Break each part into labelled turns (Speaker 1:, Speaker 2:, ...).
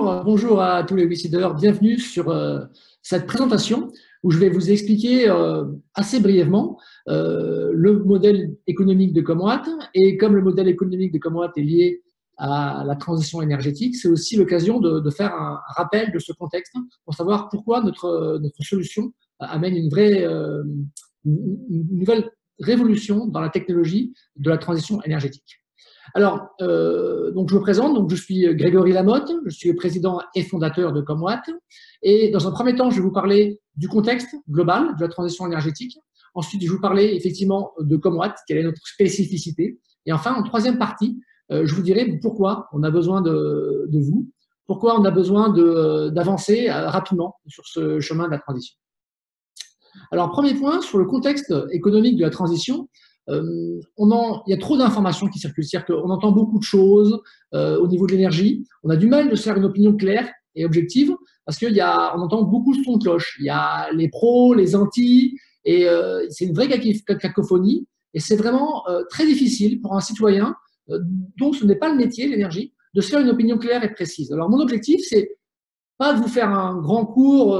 Speaker 1: Bonjour à tous les décideurs. Bienvenue sur cette présentation où je vais vous expliquer assez brièvement le modèle économique de Comwatt. Et comme le modèle économique de Comwatt est lié à la transition énergétique, c'est aussi l'occasion de faire un rappel de ce contexte pour savoir pourquoi notre solution amène une nouvelle révolution dans la technologie de la transition énergétique. Alors, donc je me présente, donc je suis Grégory Lamotte, je suis le président et fondateur de Comwatt. Et dans un premier temps, je vais vous parler du contexte global de la transition énergétique. Ensuite, je vais vous parler effectivement de Comwatt, quelle est notre spécificité. Et enfin, en troisième partie, je vous dirai pourquoi on a besoin de vous, pourquoi on a besoin d'avancer rapidement sur ce chemin de la transition. Alors, premier point, sur le contexte économique de la transition, il y a trop d'informations qui circulent, c'est-à-dire qu'on entend beaucoup de choses au niveau de l'énergie. On a du mal de se faire une opinion claire et objective parce qu'on entend beaucoup de sons de cloche. Il y a les pros, les anti, et c'est une vraie cacophonie. Et c'est vraiment très difficile pour un citoyen dont ce n'est pas le métier, l'énergie, de se faire une opinion claire et précise. Alors, mon objectif, c'est pas de vous faire un grand cours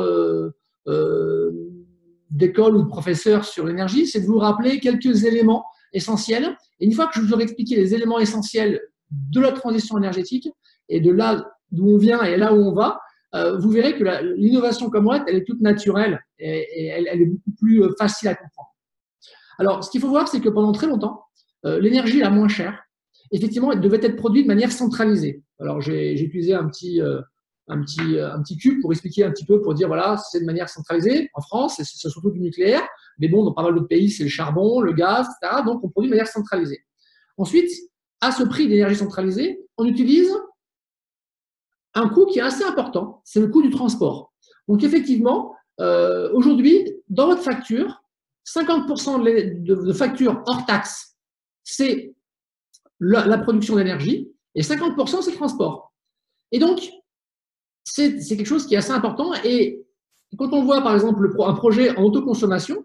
Speaker 1: d'école ou de professeur sur l'énergie, c'est de vous rappeler quelques éléments essentiels. Et une fois que je vous aurai expliqué les éléments essentiels de la transition énergétique et de là d'où on vient et là où on va, vous verrez que l'innovation Comwatt, elle est toute naturelle et elle est beaucoup plus facile à comprendre. Alors, ce qu'il faut voir, c'est que pendant très longtemps, l'énergie la moins chère, effectivement, elle devait être produite de manière centralisée. Alors, j'ai utilisé un petit cube pour expliquer un petit peu, pour dire, voilà, c'est de manière centralisée. En France, c'est surtout du nucléaire, mais bon, dans pas mal d'autres pays, c'est le charbon, le gaz, etc. Donc, on produit de manière centralisée. Ensuite, à ce prix d'énergie centralisée, on utilise un coût qui est assez important, c'est le coût du transport. Donc, effectivement, aujourd'hui, dans votre facture, 50% de facture hors taxe, c'est la production d'énergie, et 50% c'est le transport. Et donc, c'est quelque chose qui est assez important. Et quand on voit, par exemple, un projet en autoconsommation,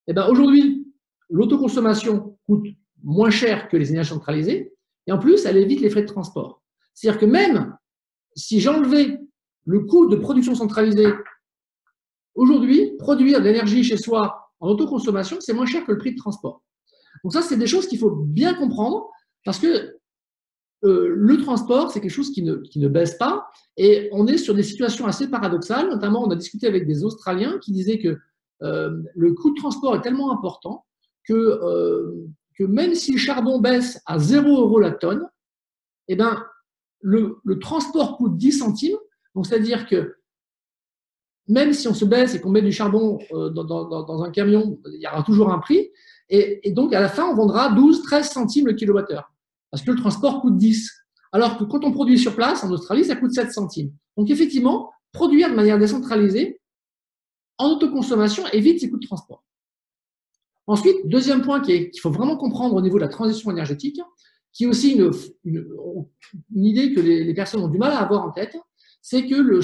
Speaker 1: eh ben, aujourd'hui, l'autoconsommation coûte moins cher que les énergies centralisées. Et en plus, elle évite les frais de transport. C'est-à-dire que même si j'enlevais le coût de production centralisée, aujourd'hui, produire de l'énergie chez soi en autoconsommation, c'est moins cher que le prix de transport. Donc ça, c'est des choses qu'il faut bien comprendre parce que le transport, c'est quelque chose qui ne baisse pas et on est sur des situations assez paradoxales. Notamment, on a discuté avec des Australiens qui disaient que le coût de transport est tellement important que même si le charbon baisse à 0 € la tonne, eh ben, le transport coûte 10 centimes. Donc, c'est-à-dire que même si on se baisse et qu'on met du charbon dans un camion, il y aura toujours un prix. Et donc, à la fin, on vendra 12-13 centimes le kilowattheure. Parce que le transport coûte 10. Alors que quand on produit sur place, en Australie, ça coûte 7 centimes. Donc, effectivement, produire de manière décentralisée, en autoconsommation, évite ces coûts de transport. Ensuite, deuxième point qu'il faut vraiment comprendre au niveau de la transition énergétique, qui est aussi une idée que les personnes ont du mal à avoir en tête, c'est que le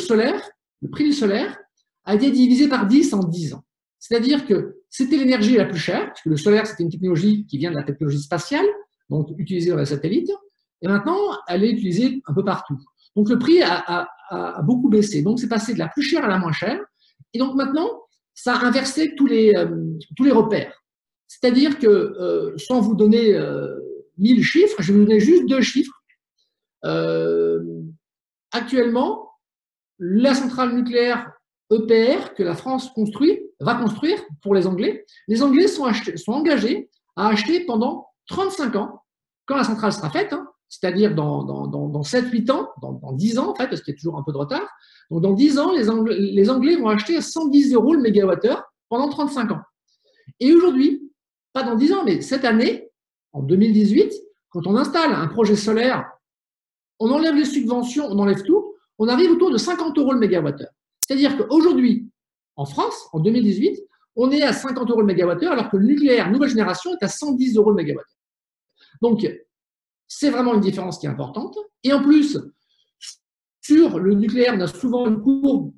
Speaker 1: prix du solaire, a été divisé par 10 en 10 ans. C'est-à-dire que c'était l'énergie la plus chère, parce que le solaire, c'était une technologie qui vient de la technologie spatiale, donc utilisée dans les satellites, et maintenant, elle est utilisée un peu partout. Donc, le prix a beaucoup baissé. Donc, c'est passé de la plus chère à la moins chère. Et donc, maintenant, ça a inversé tous les repères. C'est-à-dire que, sans vous donner 1000 chiffres, je vais vous donner juste 2 chiffres. Actuellement, la centrale nucléaire EPR que la France va construire pour les Anglais sont engagés à acheter pendant 35 ans, quand la centrale sera faite, c'est-à-dire dans 7-8 ans, dans 10 ans en fait, parce qu'il y a toujours un peu de retard. Donc dans 10 ans, les Anglais vont acheter à 110 € le mégawattheure pendant 35 ans. Et aujourd'hui, pas dans 10 ans, mais cette année, en 2018, quand on installe un projet solaire, on enlève les subventions, on enlève tout, on arrive autour de 50 € le mégawattheure. C'est-à-dire qu'aujourd'hui, en France, en 2018, on est à 50 € le mégawattheure, alors que le nucléaire nouvelle génération est à 110 € le mégawattheure. Donc, c'est vraiment une différence qui est importante. Et en plus, sur le nucléaire, on a souvent une courbe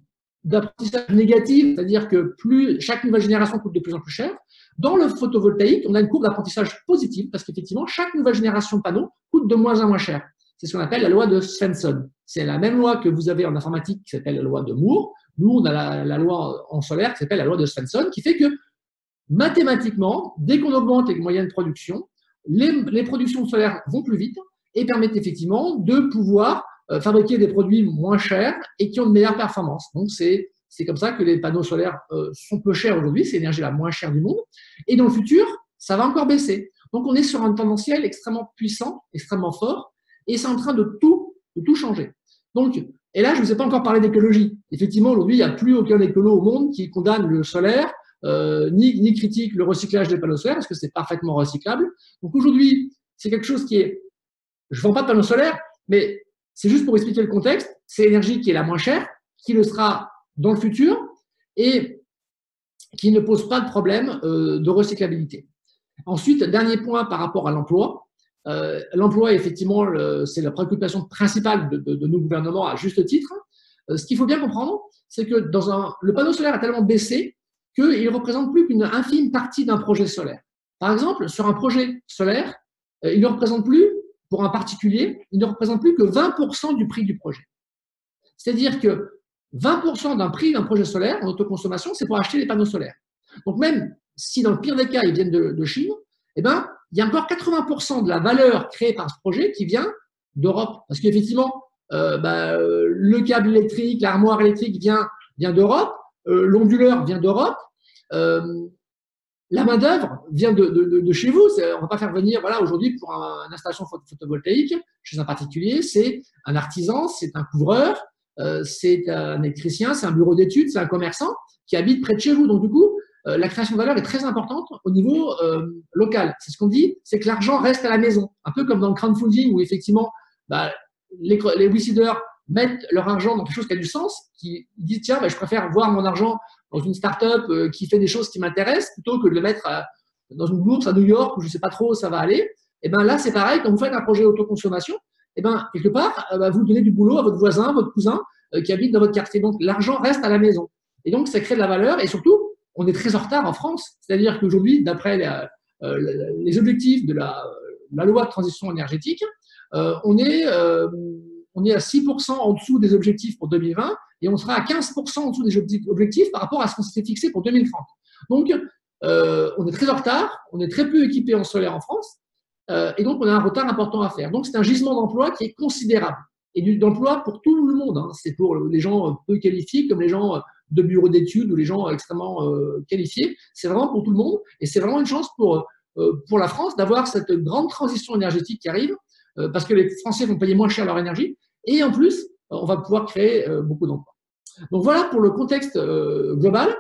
Speaker 1: d'apprentissage négative, c'est-à-dire que chaque nouvelle génération coûte de plus en plus cher. Dans le photovoltaïque, on a une courbe d'apprentissage positive, parce qu'effectivement, chaque nouvelle génération de panneaux coûte de moins en moins cher. c'est ce qu'on appelle la loi de Svensson. C'est la même loi que vous avez en informatique qui s'appelle la loi de Moore. Nous, on a la loi en solaire qui s'appelle la loi de Svensson, qui fait que mathématiquement, dès qu'on augmente les moyens de production, les productions solaires vont plus vite et permettent effectivement de pouvoir fabriquer des produits moins chers et qui ont de meilleures performances. Donc, c'est comme ça que les panneaux solaires sont peu chers aujourd'hui. C'est l'énergie la moins chère du monde. Et dans le futur, ça va encore baisser. Donc, on est sur un tendanciel extrêmement puissant, extrêmement fort, et c'est en train de tout changer. Donc, et là, je ne vous ai pas encore parlé d'écologie. Effectivement, aujourd'hui, il n'y a plus aucun écolo au monde qui condamne le solaire, ni critique le recyclage des panneaux solaires, parce que c'est parfaitement recyclable. Donc, aujourd'hui, c'est quelque chose qui est… Je ne vends pas de panneaux solaires, mais c'est juste pour expliquer le contexte. C'est l'énergie qui est la moins chère, qui le sera dans le futur, et qui ne pose pas de problème de recyclabilité. Ensuite, dernier point par rapport à l'emploi. L'emploi, effectivement, c'est la préoccupation principale de nos gouvernements à juste titre. Ce qu'il faut bien comprendre, c'est que le panneau solaire a tellement baissé qu'il ne représente plus qu'une infime partie d'un projet solaire. Par exemple, sur un projet solaire, il ne représente plus, pour un particulier, il ne représente plus que 20% du prix du projet. C'est-à-dire que 20% d'un prix d'un projet solaire en autoconsommation, c'est pour acheter les panneaux solaires. Donc même si dans le pire des cas, ils viennent de Chine, eh ben, il y a encore 80% de la valeur créée par ce projet qui vient d'Europe. Parce qu'effectivement, le câble électrique, l'armoire électrique vient d'Europe, l'onduleur vient d'Europe, la main-d'œuvre vient de chez vous. On ne va pas faire venir, voilà, aujourd'hui, pour une installation photovoltaïque, chez un particulier, c'est un artisan, c'est un couvreur, c'est un électricien, c'est un bureau d'études, c'est un commerçant qui habite près de chez vous. Donc, du coup, la création de valeur est très importante au niveau local. C'est ce qu'on dit, c'est que l'argent reste à la maison. Un peu comme dans le crowdfunding où, effectivement, les WeSeeders mettent leur argent dans quelque chose qui a du sens, qui disent, tiens, je préfère voir mon argent dans une start-up qui fait des choses qui m'intéressent plutôt que de le mettre dans une bourse à New York où je ne sais pas trop où ça va aller. Et bien là, c'est pareil, quand vous faites un projet autoconsommation, et ben quelque part, vous donnez du boulot à votre voisin, votre cousin qui habite dans votre quartier. Donc, l'argent reste à la maison. Et donc, ça crée de la valeur. Et surtout, on est très en retard en France. C'est-à-dire qu'aujourd'hui, d'après les objectifs de la loi de transition énergétique, on est à 6% en dessous des objectifs pour 2020 et on sera à 15% en dessous des objectifs par rapport à ce qu'on s'était fixé pour 2030. Donc, on est très en retard, on est très peu équipé en solaire en France et donc on a un retard important à faire. Donc, c'est un gisement d'emploi qui est considérable et d'emploi pour tout le monde. Hein. C'est pour les gens peu qualifiés comme les gens de bureaux d'études ou les gens extrêmement qualifiés. C'est vraiment pour tout le monde et c'est vraiment une chance pour la France d'avoir cette grande transition énergétique qui arrive parce que les Français vont payer moins cher leur énergie et en plus, on va pouvoir créer beaucoup d'emplois. Donc voilà pour le contexte global.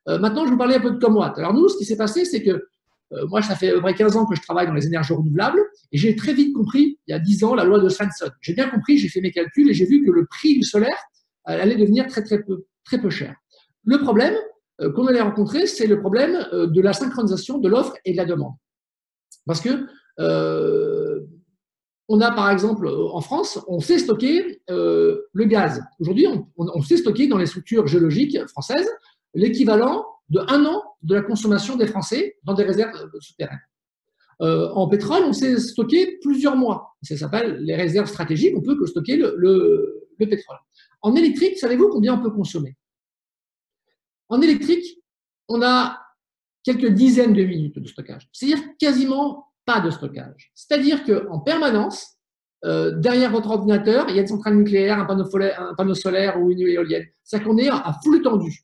Speaker 1: Maintenant, je vais vous parler un peu de Comwatt. Alors nous, ce qui s'est passé, c'est que moi, ça fait à peu près 15 ans que je travaille dans les énergies renouvelables et j'ai très vite compris, il y a 10 ans, la loi de Svensson. J'ai bien compris, j'ai fait mes calculs et j'ai vu que le prix du solaire allait devenir très peu cher. Le problème qu'on allait rencontrer, c'est le problème de la synchronisation de l'offre et de la demande. Parce que on a par exemple en France, on sait stocker le gaz. Aujourd'hui, on sait stocker dans les structures géologiques françaises l'équivalent de 1 an de la consommation des Français dans des réserves souterraines. En pétrole, on sait stocker plusieurs mois. Ça s'appelle les réserves stratégiques. On peut stocker le pétrole. En électrique, savez-vous combien on peut consommer? En électrique, on a quelques dizaines de minutes de stockage. C'est-à-dire quasiment pas de stockage. C'est-à-dire qu'en permanence, derrière votre ordinateur, il y a une centrale nucléaire, un panneau solaire ou une éolienne. C'est-à-dire qu'on est à flux tendu.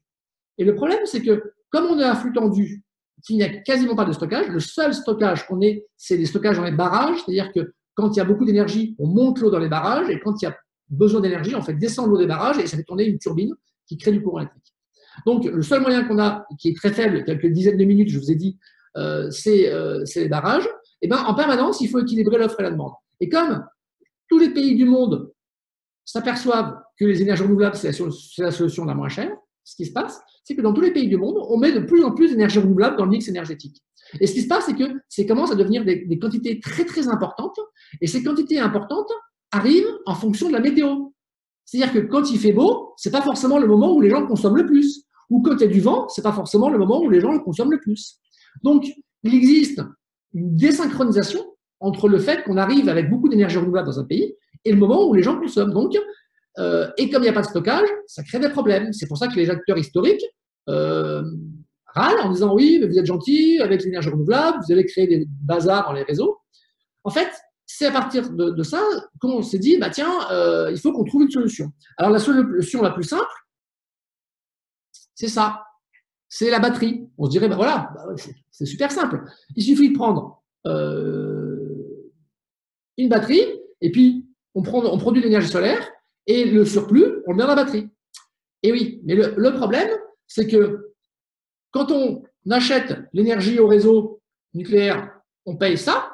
Speaker 1: Et le problème, c'est que comme on est à flux tendu, il n'y a quasiment pas de stockage. Le seul stockage qu'on ait, c'est des stockages dans les barrages. C'est-à-dire que quand il y a beaucoup d'énergie, on monte l'eau dans les barrages. Et quand il y a besoin d'énergie, on fait descendre l'eau des barrages et ça fait tourner une turbine qui crée du courant électrique. Donc, le seul moyen qu'on a, qui est très faible, quelques dizaines de minutes, je vous ai dit, c'est les barrages. Et ben, en permanence, il faut équilibrer l'offre et la demande. Et comme tous les pays du monde s'aperçoivent que les énergies renouvelables, c'est la solution la moins chère, ce qui se passe, c'est que dans tous les pays du monde, on met de plus en plus d'énergie renouvelable dans le mix énergétique. Et ce qui se passe, c'est que ça commence à devenir des quantités très, très importantes. Et ces quantités importantes arrivent en fonction de la météo. C'est-à-dire que quand il fait beau, c'est pas forcément le moment où les gens consomment le plus. Ou quand il y a du vent, c'est pas forcément le moment où les gens le consomment le plus. Donc, il existe une désynchronisation entre le fait qu'on arrive avec beaucoup d'énergie renouvelable dans un pays et le moment où les gens consomment. Donc, et comme il n'y a pas de stockage, ça crée des problèmes. C'est pour ça que les acteurs historiques râlent en disant oui, mais vous êtes gentils, avec l'énergie renouvelable, vous allez créer des bazars dans les réseaux. En fait, c'est à partir de ça qu'on s'est dit, bah tiens, il faut qu'on trouve une solution. Alors la solution la plus simple, c'est ça, c'est la batterie. On se dirait, bah voilà, bah, c'est super simple. Il suffit de prendre une batterie, et puis on produit de l'énergie solaire, et le surplus, on le met dans la batterie. Et oui, mais le problème, c'est que quand on achète l'énergie au réseau nucléaire, on paye ça.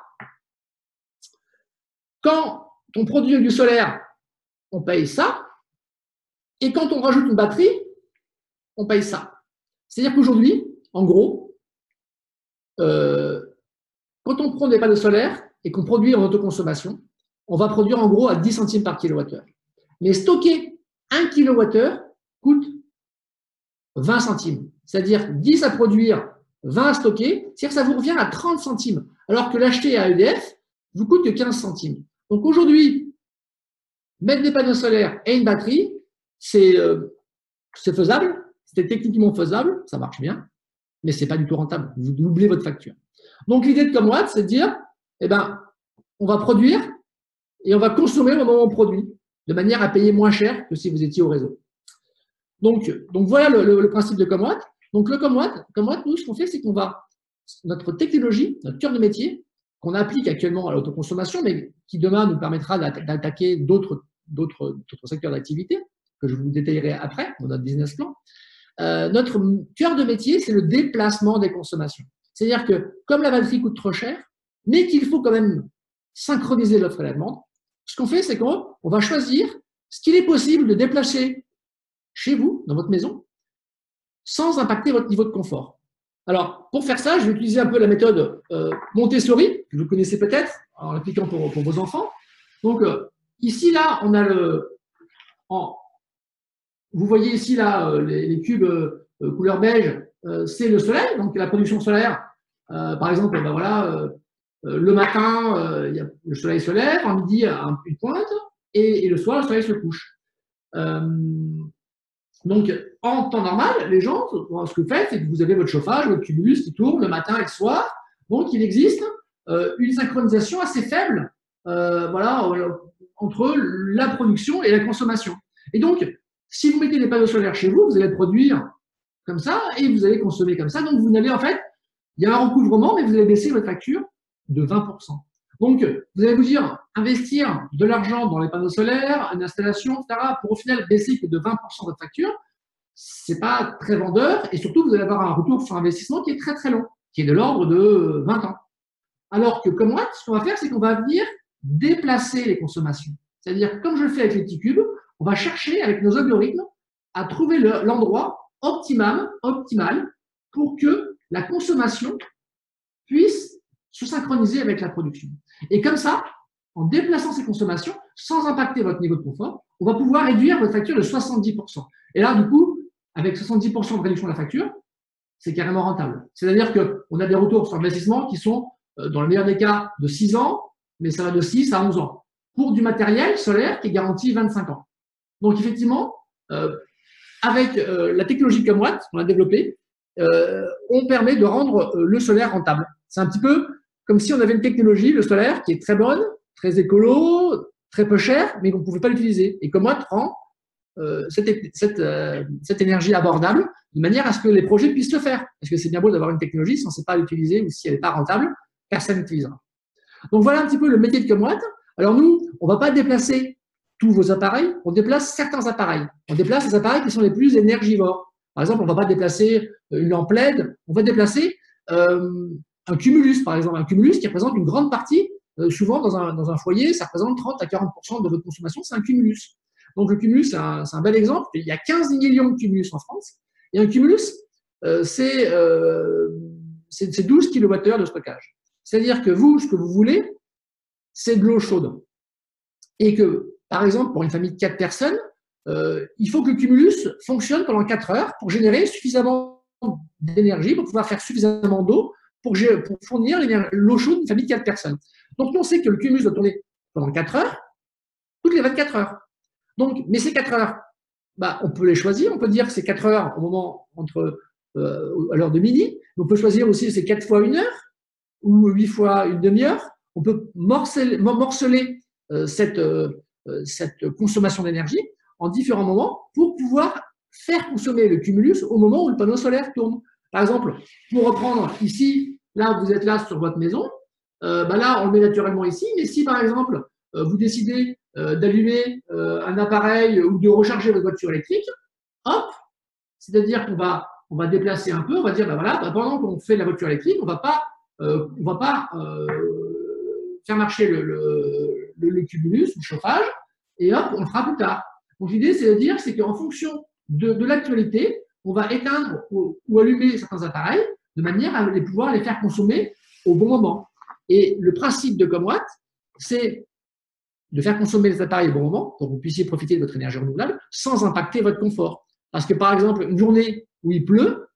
Speaker 1: Quand on produit du solaire, on paye ça. Et quand on rajoute une batterie, on paye ça. C'est-à-dire qu'aujourd'hui, en gros, quand on prend des panneaux solaires et qu'on produit en autoconsommation, on va produire en gros à 10 centimes par kilowattheure. Mais stocker 1 kilowattheure coûte 20 centimes. C'est-à-dire 10 à produire, 20 à stocker, c'est-à-dire que ça vous revient à 30 centimes. Alors que l'acheter à EDF vous coûte que 15 centimes. Donc aujourd'hui, mettre des panneaux solaires et une batterie, c'est faisable, c'est techniquement faisable, ça marche bien, mais ce n'est pas du tout rentable. Vous doublez votre facture. Donc l'idée de ComWatt, c'est de dire, eh ben, on va produire et on va consommer au moment où on produit, de manière à payer moins cher que si vous étiez au réseau. Donc voilà le principe de ComWatt. Donc le ComWatt, nous, ce qu'on fait, c'est qu'on va, notre technologie, notre cœur de métier, qu'on applique actuellement à l'autoconsommation, mais qui demain nous permettra d'attaquer d'autres secteurs d'activité, que je vous détaillerai après dans notre business plan. Notre cœur de métier, c'est le déplacement des consommations. C'est-à-dire que comme la batterie coûte trop cher, mais qu'il faut quand même synchroniser l'offre et la demande, ce qu'on fait, c'est qu'on va choisir ce qu'il est possible de déplacer chez vous, dans votre maison, sans impacter votre niveau de confort. Alors, pour faire ça, je vais utiliser un peu la méthode Montessori, que vous connaissez peut-être, en l'appliquant pour vos enfants. Donc, ici, là, on a vous voyez ici, là, les cubes couleur beige, c'est le soleil, donc la production solaire. Par exemple, ben voilà, le matin, le soleil se lève, en midi, une pointe, et le soir, le soleil se couche. Donc, en temps normal, les gens, ce que vous faites, c'est que vous avez votre chauffage, votre cumulus qui tourne le matin et le soir. Donc, il existe une synchronisation assez faible voilà, entre la production et la consommation. Et donc, si vous mettez des panneaux solaires chez vous, vous allez produire comme ça et vous allez consommer comme ça. Donc, vous n'avez en fait, il y a un recouvrement, mais vous allez baisser votre facture de 20%. Donc, vous allez vous dire, investir de l'argent dans les panneaux solaires, une installation, etc., pour au final baisser que de 20% votre facture, c'est pas très vendeur et surtout, vous allez avoir un retour sur investissement qui est très, très long, qui est de l'ordre de 20 ans. Alors que comme moi, ce qu'on va faire, c'est qu'on va venir déplacer les consommations. C'est-à-dire, comme je le fais avec les petits cubes, on va chercher avec nos algorithmes à trouver l'endroit optimal pour que la consommation puisse se synchroniser avec la production. Et comme ça, en déplaçant ces consommations, sans impacter votre niveau de confort, on va pouvoir réduire votre facture de 70%. Et là, du coup, avec 70% de réduction de la facture, c'est carrément rentable. C'est-à-dire qu'on a des retours sur investissement qui sont, dans le meilleur des cas, de 6 ans, mais ça va de 6 à 11 ans, pour du matériel solaire qui est garanti 25 ans. Donc, effectivement, avec la technologie ComWatt qu'on a développée, on permet de rendre le solaire rentable. C'est un petit peu comme si on avait une technologie, le solaire, qui est très bonne, très écolo, très peu cher, mais qu'on ne pouvait pas l'utiliser. Et ComWatt rend cette énergie abordable de manière à ce que les projets puissent le faire. Parce que c'est bien beau d'avoir une technologie, si on ne sait pas l'utiliser ou si elle n'est pas rentable, personne n'utilisera. Donc voilà un petit peu le métier de ComWatt. Alors nous, on ne va pas déplacer tous vos appareils, on déplace certains appareils. On déplace les appareils qui sont les plus énergivores. Par exemple, on ne va pas déplacer une lampe LED, on va déplacer un cumulus, par exemple. Un cumulus qui représente une grande partie, souvent dans un foyer, ça représente 30 à 40% de votre consommation, c'est un cumulus. Donc le cumulus, c'est un bel exemple. Il y a 15 millions de cumulus en France. Et un cumulus, c'est 12 kWh de stockage. C'est-à-dire que vous, ce que vous voulez, c'est de l'eau chaude. Et que, par exemple, pour une famille de 4 personnes, il faut que le cumulus fonctionne pendant 4 heures pour générer suffisamment d'énergie, pour pouvoir faire suffisamment d'eau pour fournir l'eau chaude d'une famille de 4 personnes. Donc, nous, on sait que le cumulus doit tourner pendant 4 heures les 24 heures. Donc, mais ces 4 heures, bah, on peut les choisir. On peut dire que c'est 4 heures au moment à l'heure de midi. On peut choisir aussi c'est 4 fois 1 heure ou 8 fois une demi-heure. On peut morceler cette consommation d'énergie en différents moments pour pouvoir faire consommer le cumulus au moment où le panneau solaire tourne. Par exemple, pour reprendre ici, là, vous êtes là sur votre maison, bah là, on le met naturellement ici, mais si par exemple, vous décidez d'allumer un appareil ou de recharger votre voiture électrique, hop, c'est-à-dire on va déplacer un peu, on va dire, bah voilà, bah pendant qu'on fait la voiture électrique, on va pas faire marcher le cumulus, le chauffage, et hop, on le fera plus tard. Donc l'idée, c'est de dire, c'est qu'en fonction de l'actualité, on va éteindre ou allumer certains appareils de manière à pouvoir les faire consommer au bon moment. Et le principe de Comwatt, c'est de faire consommer les appareils au bon moment pour que vous puissiez profiter de votre énergie renouvelable sans impacter votre confort. Parce que par exemple, une journée où il pleut,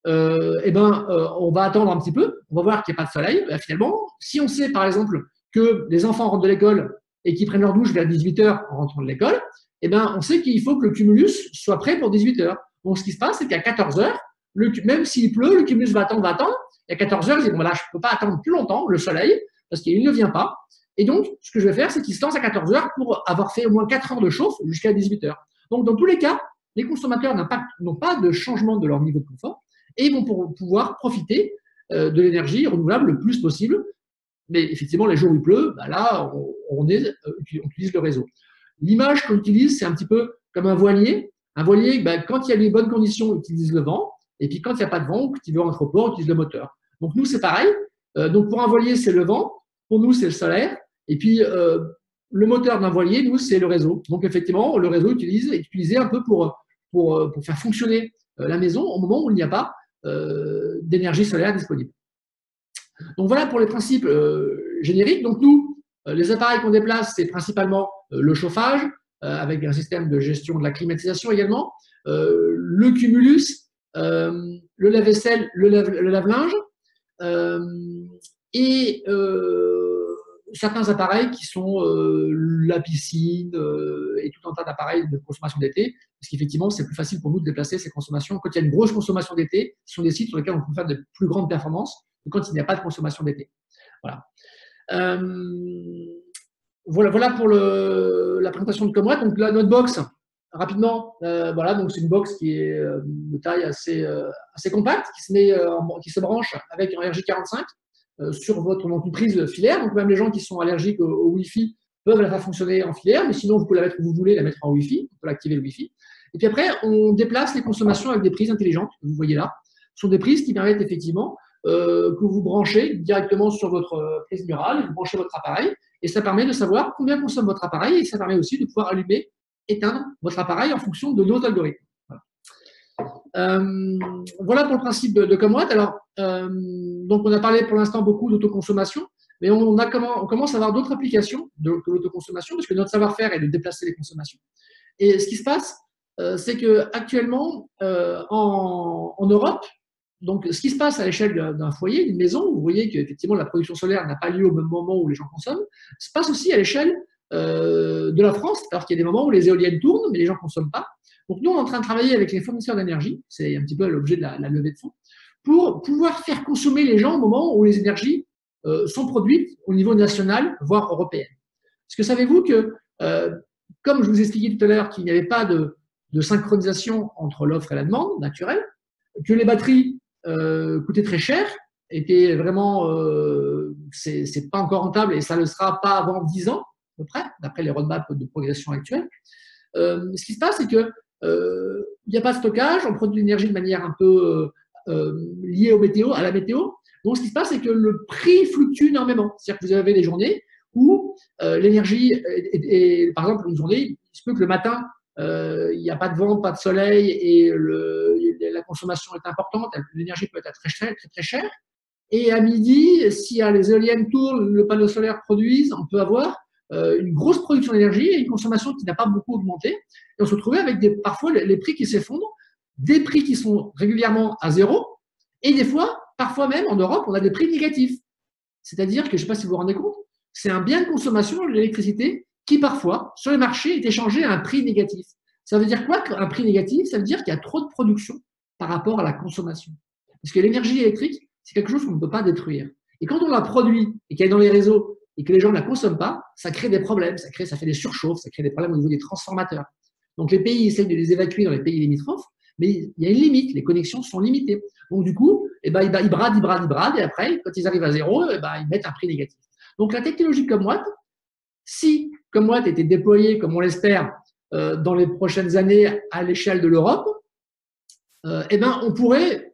Speaker 1: on va attendre un petit peu, on va voir qu'il n'y a pas de soleil. Finalement, si on sait par exemple que les enfants rentrent de l'école et qu'ils prennent leur douche vers 18h en rentrant de l'école, on sait qu'il faut que le cumulus soit prêt pour 18h. Donc ce qui se passe, c'est qu'à 14h, même s'il pleut, le cumulus va attendre. Et à 14h, il dit, bon, là, je ne peux pas attendre plus longtemps le soleil parce qu'il ne vient pas. Et donc, ce que je vais faire, c'est qu'il se lance à 14h pour avoir fait au moins 4 heures de chauffe jusqu'à 18h. Donc, dans tous les cas, les consommateurs n'ont pas de changement de leur niveau de confort et vont pouvoir profiter de l'énergie renouvelable le plus possible. Mais effectivement, les jours où il pleut, bah là, on utilise le réseau. L'image qu'on utilise, c'est un petit peu comme un voilier. Un voilier, bah, quand il y a les bonnes conditions, on utilise le vent. Et puis, quand il n'y a pas de vent, ou qu'il veut entre port, on utilise le moteur. Donc, nous, c'est pareil. Donc, pour un voilier, c'est le vent. Pour nous, c'est le solaire. Et puis, le moteur d'un voilier, nous, c'est le réseau. Donc, effectivement, le réseau est utilisé un peu pour faire fonctionner la maison au moment où il n'y a pas d'énergie solaire disponible. Donc, voilà pour les principes génériques. Donc, nous, les appareils qu'on déplace, c'est principalement le chauffage, avec un système de gestion de la climatisation également, le cumulus, le lave-vaisselle, le lave-linge, et certains appareils qui sont la piscine et tout un tas d'appareils de consommation d'été, parce qu'effectivement, c'est plus facile pour nous de déplacer ces consommations. Quand il y a une grosse consommation d'été, ce sont des sites sur lesquels on peut faire de plus grandes performances que quand il n'y a pas de consommation d'été. Voilà. Voilà pour la présentation de Comwatt. Donc là, notre box, rapidement, voilà, donc c'est une box qui est de taille assez compacte, qui se branche avec un RJ45 sur une prise filaire. Donc même les gens qui sont allergiques au Wi-Fi peuvent la faire fonctionner en filaire, mais sinon vous pouvez la mettre où vous voulez, la mettre en Wi-Fi, on peut l'activer le Wi-Fi. Et puis après, on déplace les consommations avec des prises intelligentes, que vous voyez là. Ce sont des prises qui permettent effectivement que vous branchez directement sur votre prise murale, vous branchez votre appareil, et ça permet de savoir combien consomme votre appareil, et ça permet aussi de pouvoir allumer, éteindre votre appareil en fonction de nos algorithmes. Voilà pour le principe de Comwatt. Alors, donc on a parlé pour l'instant beaucoup d'autoconsommation, mais on commence à avoir d'autres applications que l'autoconsommation, parce que notre savoir-faire est de déplacer les consommations. Et ce qui se passe, c'est qu'actuellement, en Europe, donc ce qui se passe à l'échelle d'un foyer, d'une maison, vous voyez qu'effectivement la production solaire n'a pas lieu au même moment où les gens consomment, se passe aussi à l'échelle de la France, alors qu'il y a des moments où les éoliennes tournent, mais les gens ne consomment pas. Donc nous, on est en train de travailler avec les fournisseurs d'énergie, c'est un petit peu l'objet de la levée de fonds, pour pouvoir faire consommer les gens au moment où les énergies sont produites au niveau national, voire européen. Parce que savez-vous que, comme je vous expliquais tout à l'heure, qu'il n'y avait pas de synchronisation entre l'offre et la demande naturelle, que les batteries coûtaient très cher, étaient vraiment, c'est pas encore rentable et ça ne le sera pas avant 10 ans, à peu près, d'après les roadmaps de progression actuelles. Ce qui se passe, c'est que il n'y a pas de stockage, on produit l'énergie de manière un peu liée à la météo. Donc, ce qui se passe, c'est que le prix fluctue énormément. C'est-à-dire que vous avez des journées où l'énergie, par exemple, une journée, il se peut que le matin, il n'y a pas de vent, pas de soleil et la consommation est importante, l'énergie peut être très chère. Et à midi, si les éoliennes tournent, le panneau solaire produise, on peut avoir une grosse production d'énergie et une consommation qui n'a pas beaucoup augmenté. Et on se retrouve avec parfois les prix qui s'effondrent, des prix qui sont régulièrement à zéro, et des fois, parfois même en Europe, on a des prix négatifs. C'est-à-dire que, je ne sais pas si vous vous rendez compte, c'est un bien de consommation, l'électricité, qui parfois, sur les marchés, est échangé à un prix négatif. Ça veut dire quoi un prix négatif? Ça veut dire qu'il y a trop de production par rapport à la consommation. Parce que l'énergie électrique, c'est quelque chose qu'on ne peut pas détruire. Et quand on la produit et qu'elle est dans les réseaux et que les gens ne la consomment pas, ça crée des problèmes, ça fait des surchauffes, ça crée des problèmes au niveau des transformateurs. Donc les pays essayent de les évacuer dans les pays limitrophes, mais il y a une limite, les connexions sont limitées. Donc du coup, ils bradent, et après, quand ils arrivent à zéro, ils mettent un prix négatif. Donc la technologie Comwatt, si Comwatt était déployée, comme on l'espère, dans les prochaines années à l'échelle de l'Europe, on pourrait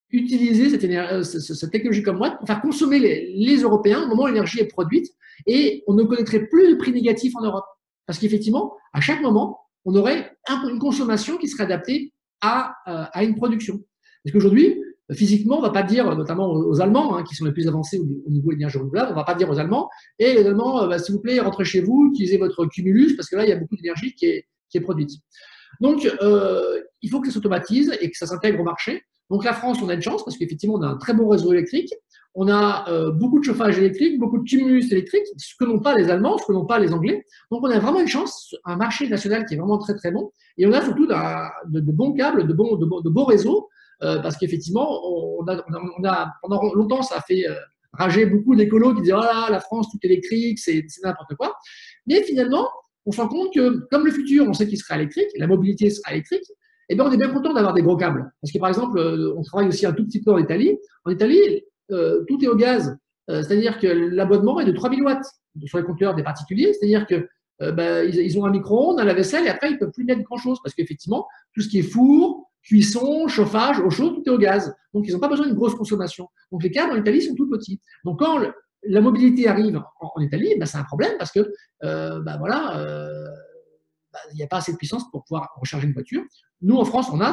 Speaker 1: utiliser cette technologie Comwatt pour faire consommer les Européens au moment où l'énergie est produite et on ne connaîtrait plus de prix négatif en Europe. Parce qu'effectivement, à chaque moment, on aurait une consommation qui serait adaptée à une production. Parce qu'aujourd'hui, physiquement, on ne va pas dire, notamment aux Allemands, qui sont les plus avancés au niveau de l'énergie renouvelable, on ne va pas dire aux Allemands, et les Allemands, s'il vous plaît, rentrez chez vous, utilisez votre cumulus, parce que là, il y a beaucoup d'énergie qui est produite. Donc, il faut que ça s'automatise et que ça s'intègre au marché. Donc, la France, on a une chance, parce qu'effectivement, on a un très bon réseau électrique, on a beaucoup de chauffage électrique, beaucoup de cumulus électriques, ce que n'ont pas les Allemands, ce que n'ont pas les Anglais. Donc, on a vraiment une chance, un marché national qui est vraiment très, très bon. Et on a surtout de bons câbles, de bons réseaux, parce qu'effectivement, on a, pendant longtemps, ça a fait rager beaucoup d'écolos qui disaient « Oh là, la France, tout électrique, c'est n'importe quoi ». Mais finalement, on se rend compte que, comme le futur, on sait qu'il sera électrique, la mobilité sera électrique, on est bien content d'avoir des gros câbles. Parce que, par exemple, on travaille aussi un tout petit peu en Italie. En Italie, tout est au gaz. C'est-à-dire que l'abonnement est de 3000 watts sur les compteurs des particuliers. C'est-à-dire que ils ont un micro-ondes, un lave-vaisselle, et après, ils ne peuvent plus mettre grand-chose. Parce qu'effectivement, tout ce qui est four, cuisson, chauffage, eau chaude, tout est au gaz. Donc, ils n'ont pas besoin d'une grosse consommation. Donc, les câbles en Italie sont tout petits. Donc, quand la mobilité arrive en Italie, c'est un problème parce que, il n'y a pas assez de puissance pour pouvoir recharger une voiture. Nous, en France, on a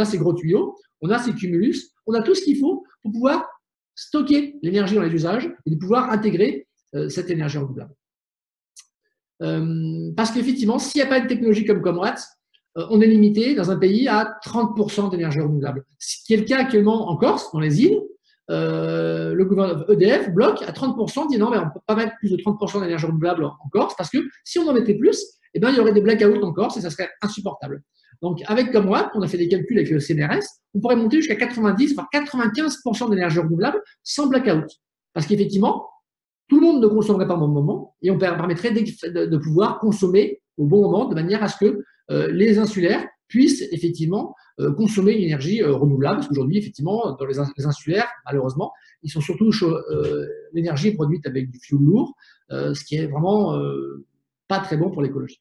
Speaker 1: ces gros tuyaux, on a ces cumulus, on a tout ce qu'il faut pour pouvoir stocker l'énergie dans les usages et de pouvoir intégrer cette énergie renouvelable. Parce qu'effectivement, s'il n'y a pas de technologie comme Comwatt, on est limité dans un pays à 30% d'énergie renouvelable. Ce qui est le cas actuellement en Corse, dans les îles. Le gouvernement EDF bloque à 30%, dit non, mais on ne peut pas mettre plus de 30% d'énergie renouvelable en Corse parce que si on en mettait plus, il y aurait des blackouts en Corse et ça serait insupportable. Donc, avec Comwatt, on a fait des calculs avec le CNRS, on pourrait monter jusqu'à 90, voire 95% d'énergie renouvelable sans blackout. Parce qu'effectivement, tout le monde ne consommerait pas au même moment et on permettrait de pouvoir consommer au bon moment de manière à ce que les insulaires puissent effectivement consommer une énergie renouvelable. Parce qu'aujourd'hui, effectivement, dans les insulaires, malheureusement, ils sont surtout l'énergie est produite avec du fioul lourd, ce qui est vraiment pas très bon pour l'écologie.